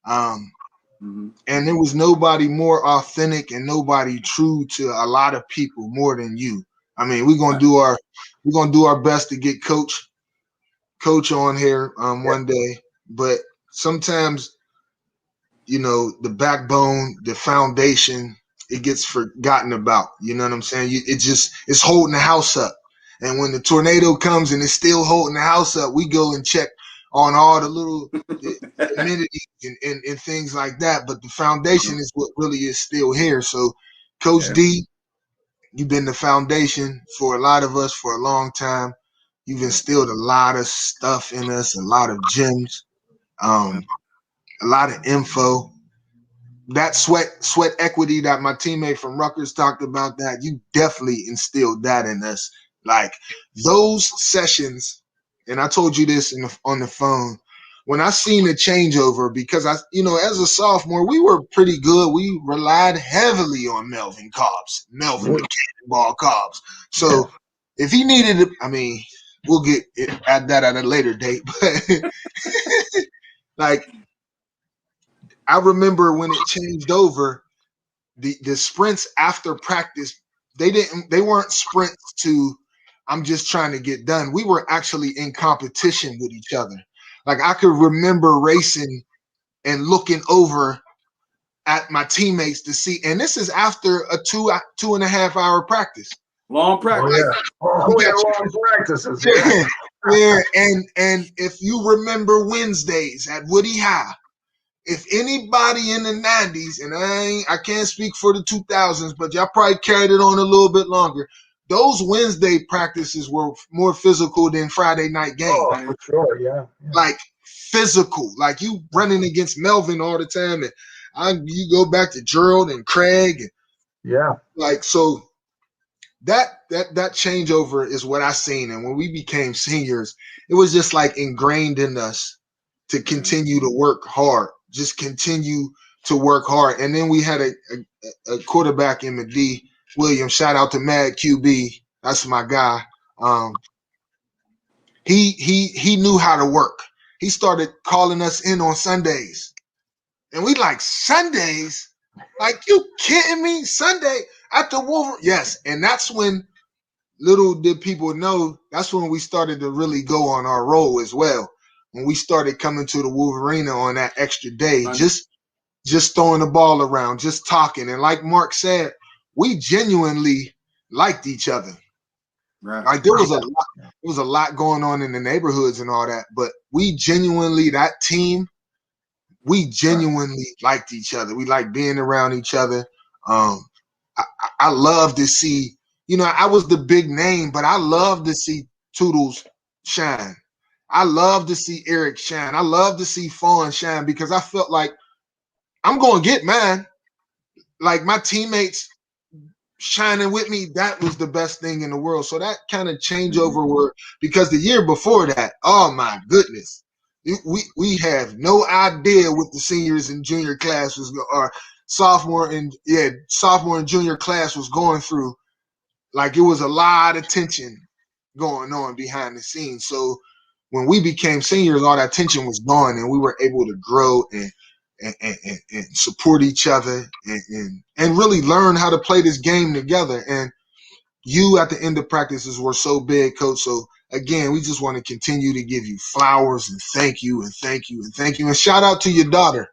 And there was nobody more authentic and nobody true to a lot of people more than you. I mean, we're gonna do our best to get Coach on here one day, but sometimes the backbone, the foundation, it gets forgotten about. You know what I'm saying? It's holding the house up. And when the tornado comes and it's still holding the house up, we go and check on all the little amenities and things like that. But the foundation is what really is still here. So, Coach D, you've been the foundation for a lot of us for a long time. You've instilled a lot of stuff in us, a lot of gems, a lot of info. that sweat equity that my teammate from Rutgers talked about, that you definitely instilled that in us. Like those sessions, and I told you this on the phone, when I seen the changeover, because as a sophomore, we were pretty good. We relied heavily on Melvin the Cannonball Cobbs. So if he needed it, I mean, we'll get at that at a later date. But like, I remember when it changed over, the sprints after practice, they weren't sprints to I'm just trying to get done. We were actually in competition with each other. Like I could remember racing and looking over at my teammates to see, and this is after a 2.5 hour practice. Long practice. We had long practices. Yeah. Yeah. And if you remember Wednesdays at Woody High, if anybody in the 90s, and I can't speak for the 2000s, but y'all probably carried it on a little bit longer, those Wednesday practices were more physical than Friday night games. Oh, for sure, yeah. Like physical, like you running against Melvin all the time, and you go back to Gerald and Craig. Yeah. Like, so that changeover is what I seen. And when we became seniors, it was just like ingrained in us to continue to work hard. Just continue to work hard. And then we had a quarterback in McD, Williams. Shout out to Mad QB. That's my guy. He knew how to work. He started calling us in on Sundays. And we like, Sundays? Like, you kidding me? Sunday at the Wolverine? Yes. And that's when, little did people know, that's when we started to really go on our roll as well. When we started coming to the Wolverine on that extra day, just throwing the ball around, just talking. And like Mark said, we genuinely liked each other. Right. Like there was a lot going on in the neighborhoods and all that, but we genuinely, that team, we genuinely liked each other. We liked being around each other. I love to see, I was the big name, but I love to see Toodles shine. I love to see Eric shine. I love to see Fawn shine, because I felt like I'm going to get mine. Like my teammates shining with me, that was the best thing in the world. So that kind of changeover were, because the year before that, oh my goodness, we have no idea what the seniors and junior class was, or sophomore and junior class was going through. Like it was a lot of tension going on behind the scenes. So when we became seniors, all that tension was gone, and we were able to grow and support each other and really learn how to play this game together. And you at the end of practices were so big, Coach. So again, we just want to continue to give you flowers and thank you and thank you and thank you. And shout out to your daughter,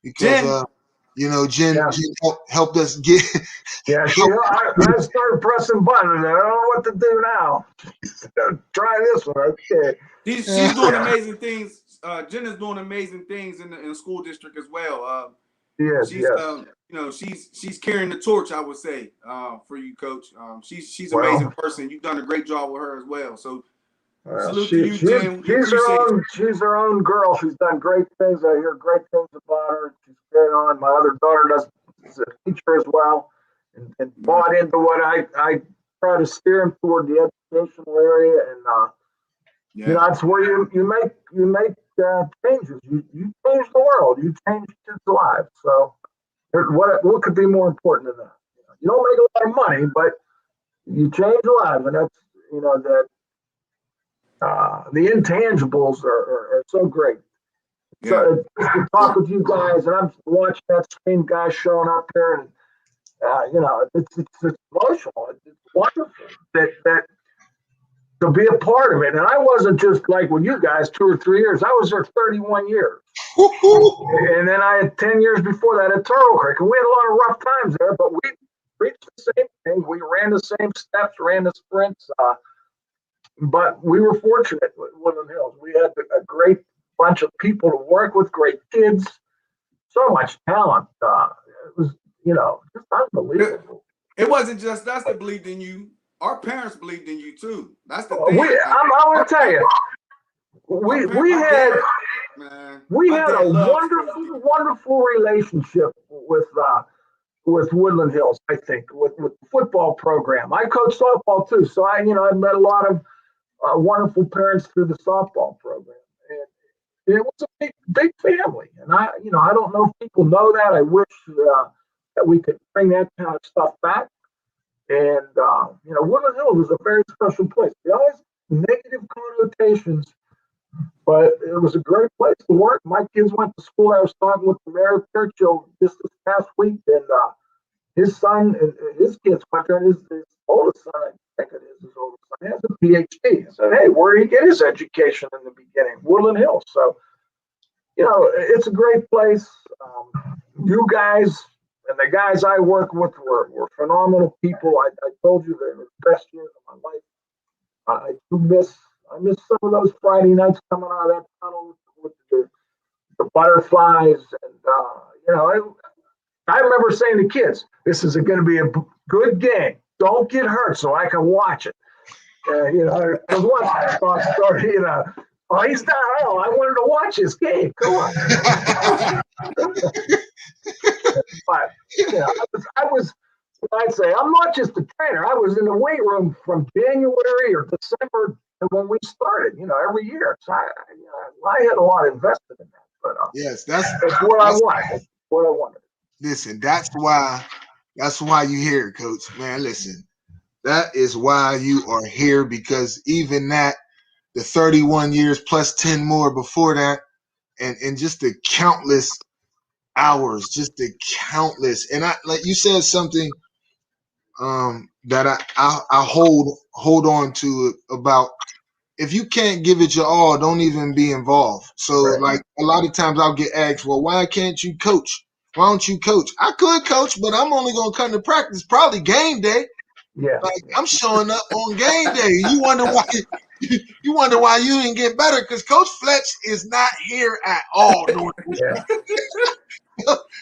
because Jen helped us get. Yeah, I started pressing buttons. I don't know what to do now. Try this one. Okay. She's doing amazing things. Jen is doing amazing things in the school district as well. She's carrying the torch, I would say, for you, Coach. She's an amazing person. You've done a great job with her as well. So salute to you, Jen. She's her own girl. She's done great things. I hear great things about her. She's carrying on. My other daughter is a teacher as well, and bought into what I try to steer him toward, the educational area, and that's where you make changes. You change the world. You change kids' lives. So what could be more important than that? You don't make a lot of money, but you change lives, and that's that. The intangibles are so great. So just to talk with you guys, and I'm watching that same guy showing up here, and it's emotional. It's wonderful that to be a part of it. And I wasn't just like with you guys 2 or 3 years. I was there 31 years. And then I had 10 years before that at Turtle Creek. And we had a lot of rough times there, but we reached the same thing. We ran the same steps, ran the sprints. But we were fortunate with Woodland Hills. We had a great bunch of people to work with, great kids, so much talent. It was, just unbelievable. It wasn't just us that believed in you. Our parents believed in you too. That's the thing. I'm going to tell you, we had man. We My had dad a loves Coach D. wonderful relationship with Woodland Hills, I think, with the football program. I coached softball too, so I met a lot of wonderful parents through the softball program, and it was a big family. And I don't know if people know that. I wish that we could bring that kind of stuff back. And Woodland Hills is a very special place. There always negative connotations, but it was a great place to work. My kids went to school. I was talking with the mayor of Churchill just this past week, and his son and his kids went there, and his oldest son, I think it is his oldest son, has a PhD. I said, hey, where did he get his education in the beginning? Woodland Hills. So, it's a great place. You guys and the guys I work with were phenomenal people. I told you they were the best years of my life. I miss some of those Friday nights coming out of that tunnel with the butterflies, and I remember saying to kids, "This is going to be a good game. Don't get hurt, so I can watch it." Because once I thought started, oh, he's not. Oh, I wanted to watch this game. Come on. But I was. I'd say I'm not just a trainer. I was in the weight room from January or December when we started. Every year. So I had a lot invested in that. But yes, that's what I wanted. That's what I wanted. Listen, that's why you here, Coach. Man, listen, that is why you are here, because even that, the 31 years plus 10 more before that, and just the countless hours, just the countless. And I, like you said, something that I hold on to about, if you can't give it your all, don't even be involved. So Right. like a lot of times I'll get asked, well, why can't you coach? Why don't you coach? I could coach, but I'm only gonna come to practice probably game day. Yeah. Like I'm showing up on game day. You wonder why you didn't get better, because Coach Fletch is not here at all. Yeah.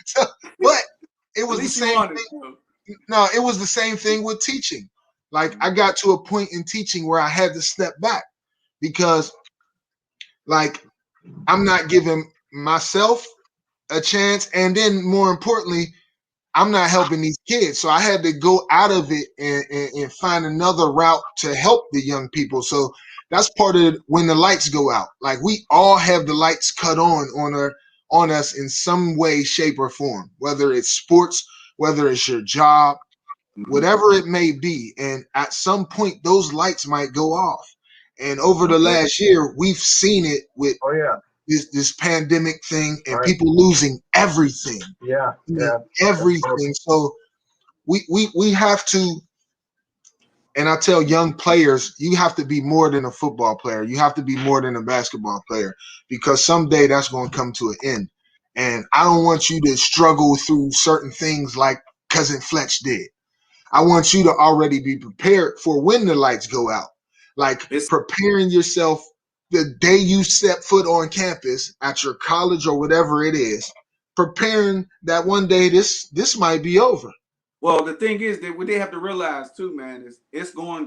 So, but it At was the least you same honest, thing. bro. No, it was the same thing with teaching. Like I got to a point in teaching where I had to step back, because like I'm not giving myself a chance, and then more importantly, I'm not helping these kids. So I had to go out of it and find another route to help the young people. So that's part of when the lights go out. Like we all have the lights cut on us in some way, shape, or form, whether it's sports, whether it's your job, whatever it may be. And at some point, those lights might go off. And over the last year, we've seen it with this pandemic thing and people losing everything. Yeah. Yeah. Everything. So we have to, and I tell young players, you have to be more than a football player. You have to be more than a basketball player, because someday that's going to come to an end. And I don't want you to struggle through certain things like Cousin Fletch did. I want you to already be prepared for when the lights go out. Like preparing yourself the day you step foot on campus at your college or whatever it is, preparing that one day this might be over. Well, the thing is that what they have to realize too, man, is it's more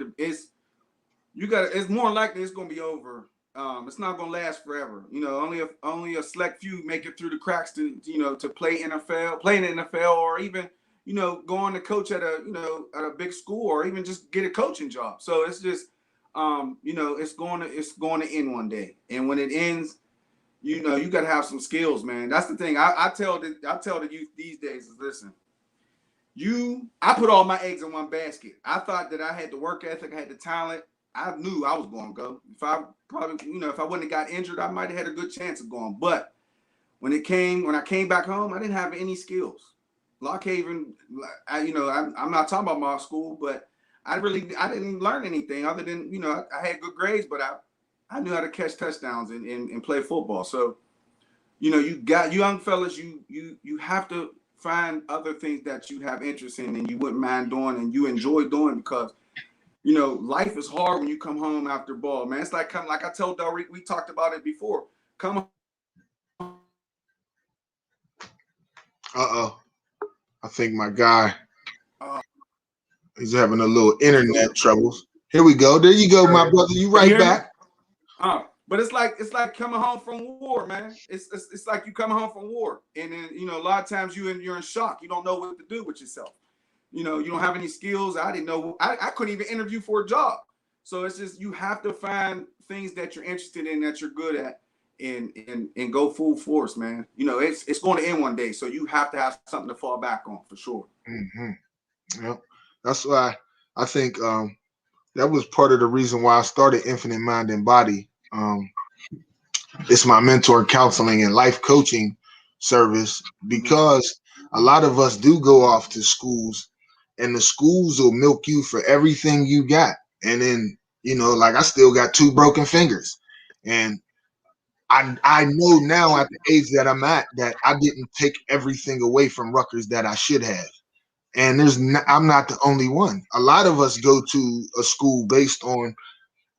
likely it's going to be over. It's not going to last forever. Only a select few make it through the cracks to play in the NFL, or even go on to coach at a big school, or even just get a coaching job. So it's just it's going to end one day, and when it ends, you got to have some skills, man. That's the thing. I tell the youth these days is, listen. I put all my eggs in one basket. I thought that I had the work ethic, I had the talent. I knew I was going to go. If I wouldn't have got injured, I might have had a good chance of going. But when I came back home, I didn't have any skills. Lockhaven, I'm not talking about my school, but I didn't learn anything other than, I had good grades, but I knew how to catch touchdowns and play football. So, you got young fellas, you have to find other things that you have interest in and you wouldn't mind doing and you enjoy doing, because life is hard when you come home after ball, man. It's like I told Delrico, we talked about it before. I think my guy he's having a little internet troubles. Here we go. There you go, my brother. You right back. But it's like coming home from war, man. It's like you coming home from war, and then a lot of times you're in shock. You don't know what to do with yourself. You don't have any skills. I didn't know. I couldn't even interview for a job. So it's just you have to find things that you're interested in, that you're good at, and go full force, man. It's going to end one day, so you have to have something to fall back on for sure. Mm-hmm. Yep. That's why I think that was part of the reason why I started Infinite Mind and Body. It's my mentor counseling and life coaching service, because a lot of us do go off to schools, and the schools will milk you for everything you got. And then, like I still got 2 broken fingers. And I know now at the age that I'm at that I didn't take everything away from Rutgers that I should have. And I'm not the only one. A lot of us go to a school based on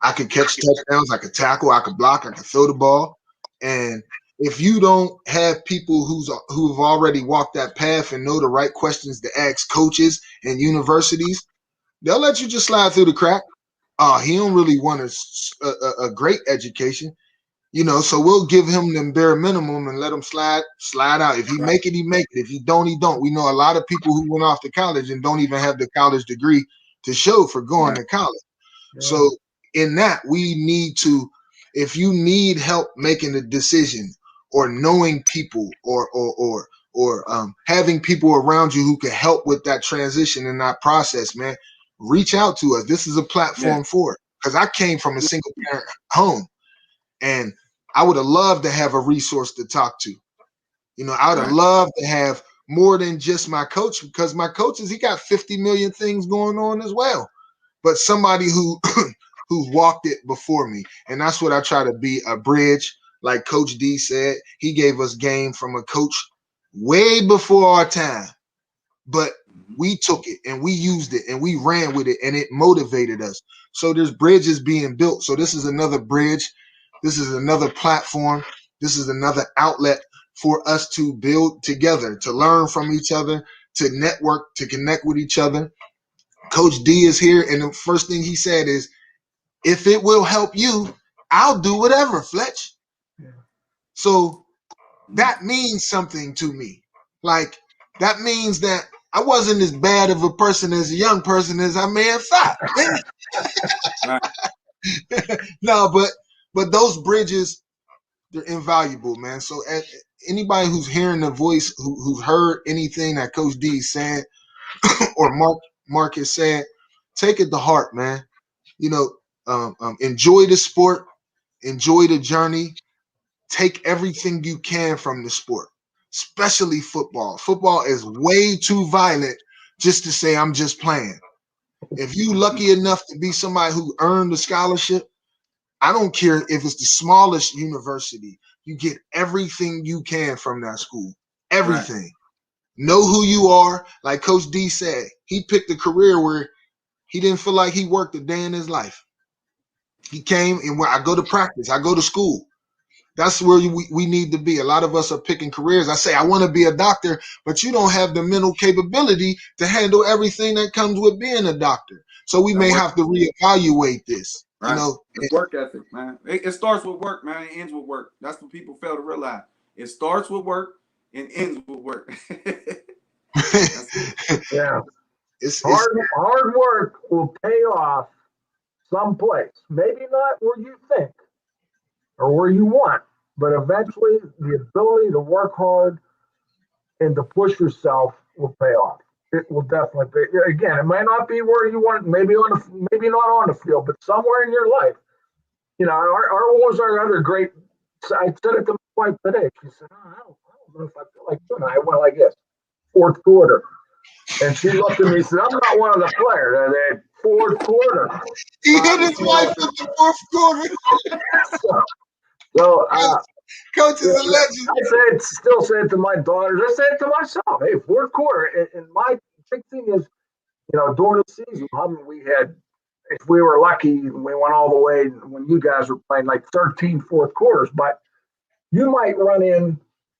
I could catch touchdowns, I could tackle, I could block, I could throw the ball. And if you don't have people who've already walked that path and know the right questions to ask coaches and universities, they'll let you just slide through the crack. He don't really want a great education. So we'll give him the bare minimum and let him slide out. If he make it, he make it. If he don't, he don't. We know a lot of people who went off to college and don't even have the college degree to show for going to college. Yeah. So in that, we need to, if you need help making a decision or knowing people or having people around you who can help with that transition and that process, man, reach out to us. This is a platform for it. Because I came from a single parent home, and I would have loved to have a resource to talk to. I would have loved to have more than just my coach, because my coaches, he got 50 million things going on as well. But somebody who who's walked it before me. And that's what I try to be, a bridge. Like Coach D said, he gave us game from a coach way before our time. But we took it and we used it and we ran with it, and it motivated us. So there's bridges being built. So this is another bridge. This is another platform. This is another outlet for us to build together, to learn from each other, to network, to connect with each other. Coach D is here, and the first thing he said is, if it will help you, I'll do whatever, Fletch. Yeah. So that means something to me. Like, that means that I wasn't as bad of a person as a young person as I may have thought. No, but those bridges, they're invaluable, man. So anybody who's hearing the voice, who's heard anything that Coach D said or Marcus said, take it to heart, man. Enjoy the sport, enjoy the journey, take everything you can from the sport, especially football. Football is way too violent just to say I'm just playing. If you lucky enough to be somebody who earned a scholarship, I don't care if it's the smallest university, you get everything you can from that school. Everything. Right. Know who you are. Like Coach D said, he picked a career where he didn't feel like he worked a day in his life. He came, and when I go to practice, I go to school. That's where we need to be. A lot of us are picking careers. I say, I want to be a doctor, but you don't have the mental capability to handle everything that comes with being a doctor. So we may have to reevaluate this. Right. It's work ethic, man. It starts with work, man. It ends with work. That's what people fail to realize. It starts with work and ends with work. Yeah. Hard work will pay off someplace. Maybe not where you think or where you want, but eventually the ability to work hard and to push yourself will pay off. It will definitely pay. Again, it might not be where you want, maybe not on the field, but somewhere in your life. What was our other great? I said it to my wife today. She said, I don't know if I feel like doing it. I went like this, fourth quarter. And she looked at me and said, I'm not one of the players. That fourth quarter. He hit his wife in the fourth quarter. Coach is a legend. I still say it to my daughters. I say it to myself. Hey, fourth quarter. And my big thing is, during the season, we had, if we were lucky, we went all the way when you guys were playing like 13 fourth quarters. But you might run in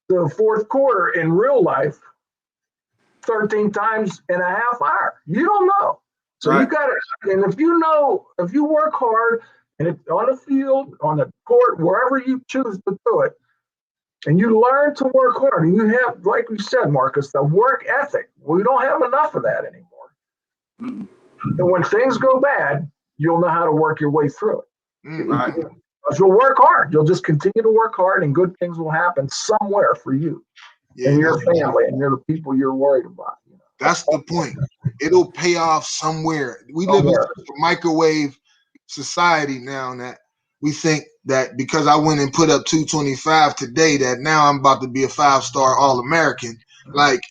the fourth quarter in real life 13 times in a half hour. You don't know. So You got to, and if you work hard And it's on the field, on the court, wherever you choose to do it. And you learn to work hard. And you have, like we said, Marcus, the work ethic. We don't have enough of that anymore. Mm. And when things go bad, you'll know how to work your way through it. Right. Because you'll work hard. You'll just continue to work hard, and good things will happen somewhere for you and your family and the people you're worried about. You know? That's the point. It'll pay off somewhere. We live in a microwave society now that we think that because I went and put up 225 today, that now I'm about to be a 5-star All-American. Like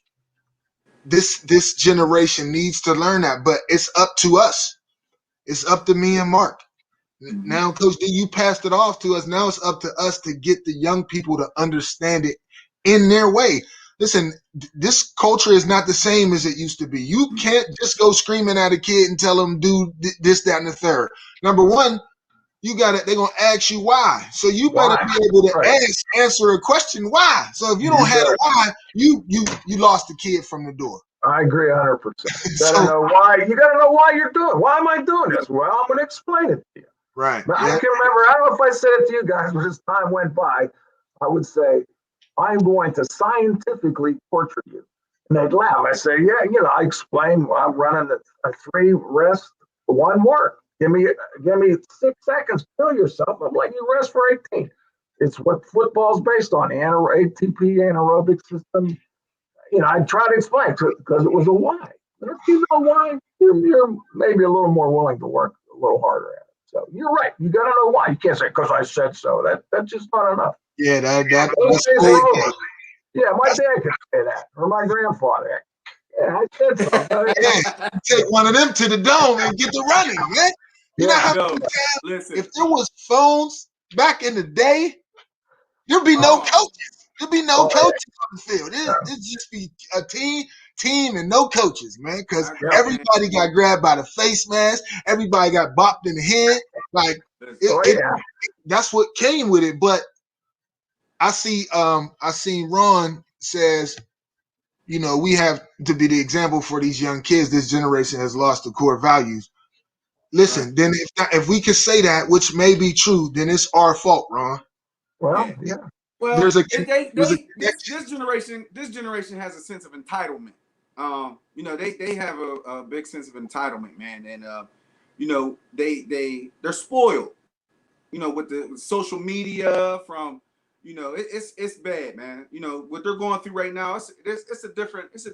this generation needs to learn that, but it's up to us. It's up to me and Mark. Now, Coach D, you passed it off to us. Now it's up to us to get the young people to understand it in their way. Listen, this culture is not the same as it used to be. You can't just go screaming at a kid and tell them do this, that, and the third. Number one, you got it. They're gonna ask you why. So you better be able to answer a question why. So if you don't have a why, you lost the kid from the door. I agree 100%. You gotta know why. You gotta know why you're doing. Why am I doing this? Well, I'm gonna explain it to you. Right. But I can remember. I don't know if I said it to you guys, but as time went by, I would say, I'm going to scientifically torture you. And they'd laugh. I say, yeah, I explain, well, I'm running a 3 rest, 1 work. Give me 6 seconds, kill yourself. I'm like, you rest for 18. It's what football's based on, the ATP anaerobic system. I try to explain it because it was a why. And if you know why, you're maybe a little more willing to work a little harder at it. So you're right. You got to know why. You can't say, because I said so. That's just not enough. Yeah, that's yeah, my dad could say that, or my grandfather. Yeah, I said so. Take one of them to the dome and get to running, man. You know how many times, if there was phones back in the day, there'd be no coaches. There'd be no coaches on the field. It'd just be a team and no coaches, man, because everybody got grabbed by the face mask. Everybody got bopped in the head. Like, that's what came with it. But I seen Ron says, we have to be the example for these young kids. This generation has lost the core values. Listen, then if we could say that, which may be true, then it's our fault, Ron. Well, yeah. Well, this generation has a sense of entitlement. They have a big sense of entitlement, man, and they're spoiled. With the social media from. It's bad, man. What they're going through right now. It's a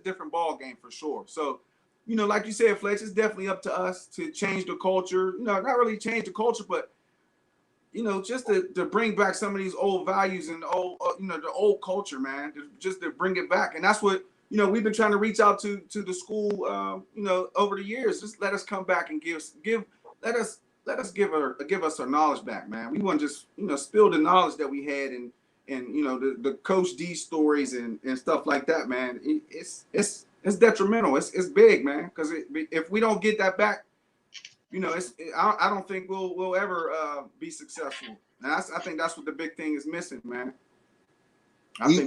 different ball game for sure. So, like you said, Fletch, it's definitely up to us to change the culture. Not really change the culture, but just to bring back some of these old values and the old culture, man. Just to bring it back, and that's what we've been trying to reach out to the school, over the years. Just let us come back and let us give us our knowledge back, man. We want to just spill the knowledge that we had and the Coach D stories and stuff like that, man. It's detrimental. It's big, man. Because if we don't get that back, I don't think we'll ever be successful. And I think that's what the big thing is missing, man. We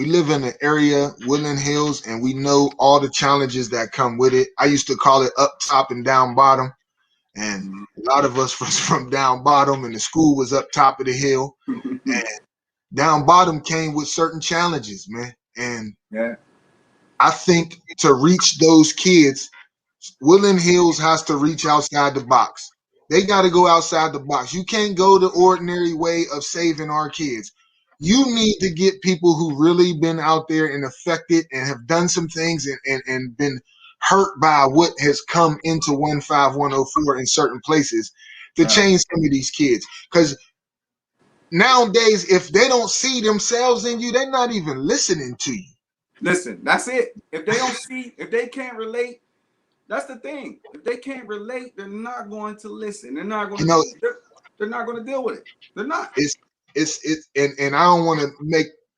live in an area, Woodland Hills, and we know all the challenges that come with it. I used to call it up top and down bottom. And a lot of us was from down bottom, and the school was up top of the hill. And down bottom came with certain challenges, man. And I think to reach those kids, Woodland Hills has to reach outside the box. They got to go outside the box. You can't go the ordinary way of saving our kids. You need to get people who really been out there and affected and have done some things and been hurt by what has come into 15104 in certain places to change some of these kids. Because nowadays, if they don't see themselves in you, they're not even listening to you. Listen, that's it. If they can't relate, that's the thing. If they can't relate, they're not going to listen. They're not going to. They're not going to deal with it. They're not. And I don't want to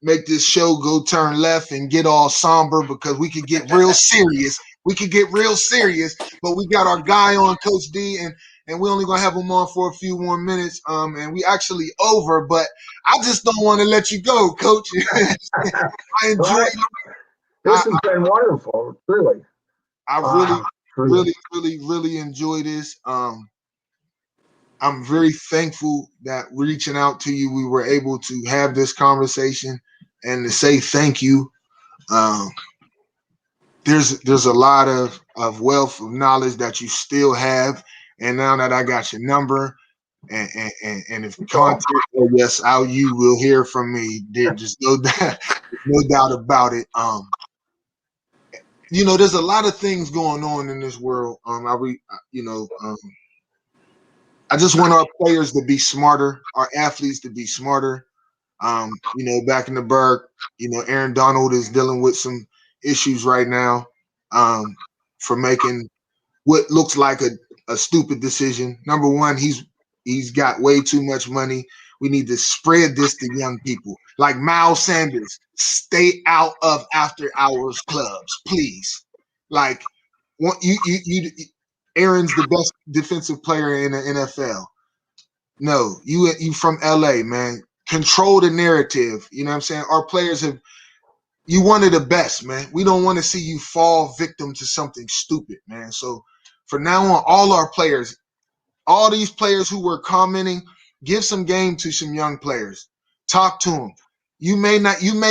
make this show go turn left and get all somber because we could get real serious. We could get real serious, but we got our guy on, Coach D, and we're only gonna have him on for a few more minutes. And we actually over, but I just don't want to let you go, Coach. I enjoy. This has been wonderful, really. I really enjoy this. I'm very thankful that reaching out to you, we were able to have this conversation and to say thank you. Um, there's a lot of wealth of knowledge that you still have, and now that I got your number, and if content, oh yes, you will hear from me. There's no doubt, no doubt about it. There's a lot of things going on in this world. I just want our players to be smarter, our athletes to be smarter. Back in the Berg, Aaron Donald is dealing with some issues right now for making what looks like a stupid decision. Number one, he's got way too much money. We need to spread this to young people. Like Miles Sanders, stay out of after hours clubs, please. Like, Aaron's the best defensive player in the NFL. No, you from LA, man. Control the narrative. You know what I'm saying? Our players you one of the best, man. We don't want to see you fall victim to something stupid, man. So from now on, all these players who were commenting, give some game to some young players. Talk to them. You may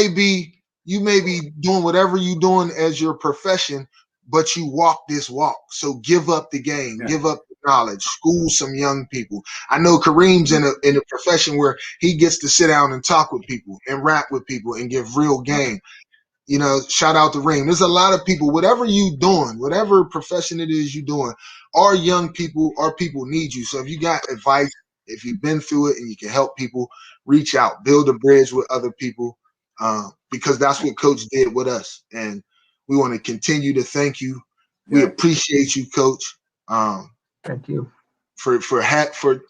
be doing whatever you're doing as your profession, but you walk this walk. So give up the game, give up the knowledge, school some young people. I know Kareem's in a profession where he gets to sit down and talk with people and rap with people and give real game. Shout out to Reem. There's a lot of people, whatever you doing, whatever profession it is you doing, our people need you. So if you got advice, if you've been through it and you can help people, reach out, build a bridge with other people, because that's what Coach did with us. And we want to continue to thank you. We appreciate you, Coach. Thank you for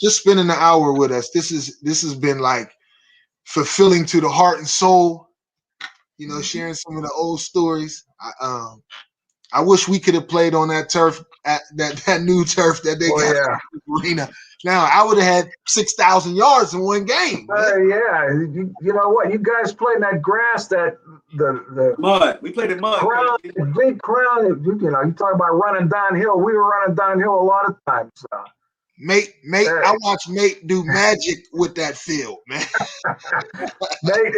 just spending an hour with us. This has been like fulfilling to the heart and soul. Sharing some of the old stories. I wish we could have played on that turf, at that new turf that they got in the arena. Now I would have had 6,000 yards in one game. You know what? You guys played in that grass, that the mud. We played in mud. Big crown. You talk about running downhill. We were running downhill a lot of times. Mate, I watched Mate do magic with that field, man. Mate,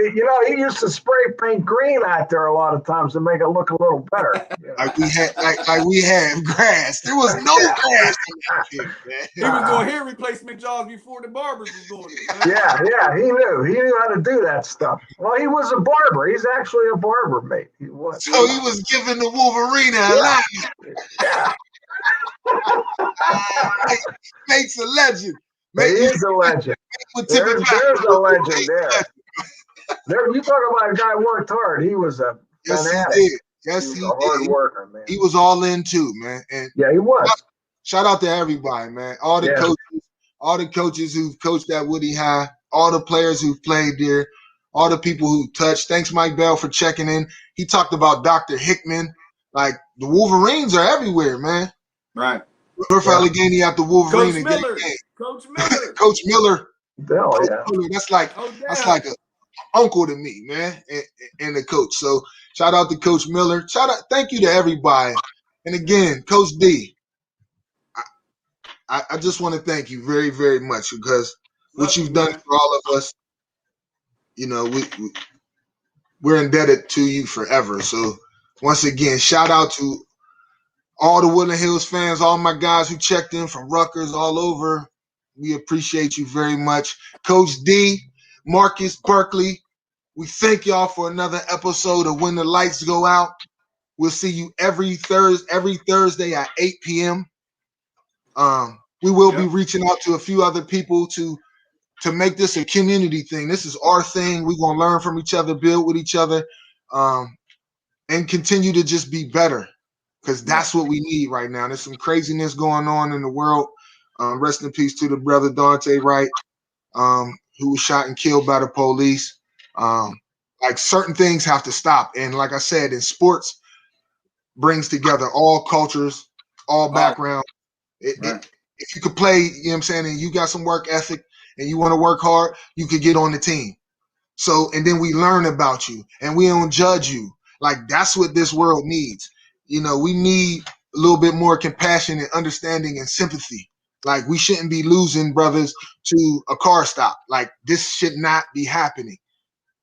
he used to spray paint green out there a lot of times to make it look a little better. Like we had grass. There was no grass in that field, man. He was doing hair replacement jobs before the barbers was doing it. Man. He knew how to do that stuff. Well, he was a barber. He's actually a barber, mate. He was. So he was giving the Wolverine a line. Yeah. Mate's a legend. He is a legend. There's a legend there. You talk about a guy who worked hard. He was a fanatic. He did. Yes, he was a hard worker, man. He was all in too, man. And he was. Shout out to everybody, man. All the coaches who've coached at Woody High, all the players who've played there, all the people who touched. Thanks, Mike Bell, for checking in. He talked about Dr. Hickman. Like, the Wolverines are everywhere, man. Right. North Allegheny out the Wolverine Coach Miller. Coach Miller. Coach Miller. That's like an uncle to me, man, and the coach. So shout out to Coach Miller. Thank you to everybody. And again, Coach D, I just want to thank you very, very much, because what you've done for all of us, we're indebted to you forever. So once again, shout out to all the Woodland Hills fans, all my guys who checked in from Rutgers, all over. We appreciate you very much. Coach D, Marcus, Berkeley, we thank y'all for another episode of When the Lights Go Out. We'll see you every Thursday at 8 p.m. We will be reaching out to a few other people to make this a community thing. This is our thing. We're going to learn from each other, build with each other, and continue to just be better. Because that's what we need right now. There's some craziness going on in the world. Rest in peace to the brother Dante Wright, who was shot and killed by the police. Like, certain things have to stop. And like I said, in sports, brings together all cultures, all backgrounds. If you could play, you know what I'm saying, and you got some work ethic and you want to work hard, you could get on the team. So, and then we learn about you and we don't judge you. Like, that's what this world needs. We need a little bit more compassion and understanding and sympathy. Like, we shouldn't be losing brothers to a car stop. Like, this should not be happening.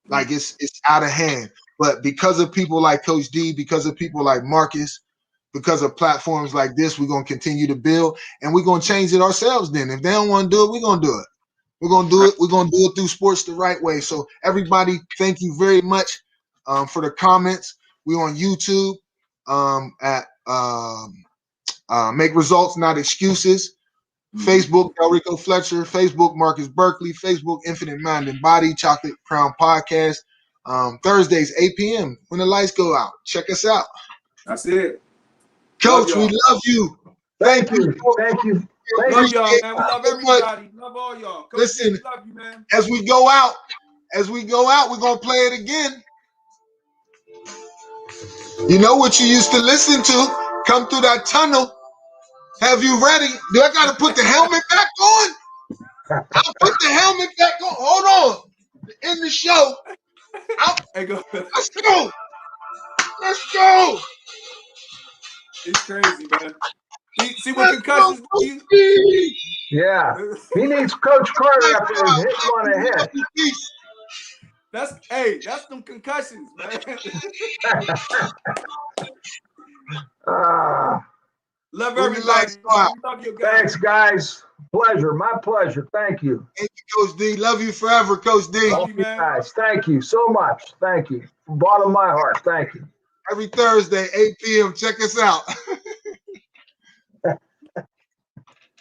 Like, it's out of hand. But because of people like Coach D, because of people like Marcus, because of platforms like this, we're going to continue to build, and we're going to change it ourselves then. If they don't want to do it, we're going to do it. We're going to do it. We're going to do it through sports the right way. So everybody, thank you very much for the comments. We're on YouTube at Make Results, Not Excuses. Facebook, Delrico Fletcher. Facebook, Marcus Berkeley. Facebook, Infinite Mind and Body, Chocolate Crown Podcast. Thursdays, 8 p.m. when the lights go out. Check us out. That's it. Coach, we love you. Thank you. Thank you. Love y'all, man. We love everybody. Love all y'all. Coach, listen, love you, man. As we go out, we're going to play it again. You know what you used to listen to? Come through that tunnel. Have you ready? Do I got to put the helmet back on? I'll put the helmet back on. Hold on. In the show. Let's go. Let's go. It's crazy, man. See what concussions do? Yeah. He needs Coach Carter after his hit on the head. That's them concussions, man. Love everybody. Love you guys. Thanks, guys. Pleasure. My pleasure. Thank you. Thank you, Coach D. Love you forever, Coach D. Love you, man. Guys, thank you so much. Thank you. From the bottom of my heart. Thank you. Every Thursday, 8 p.m. Check us out.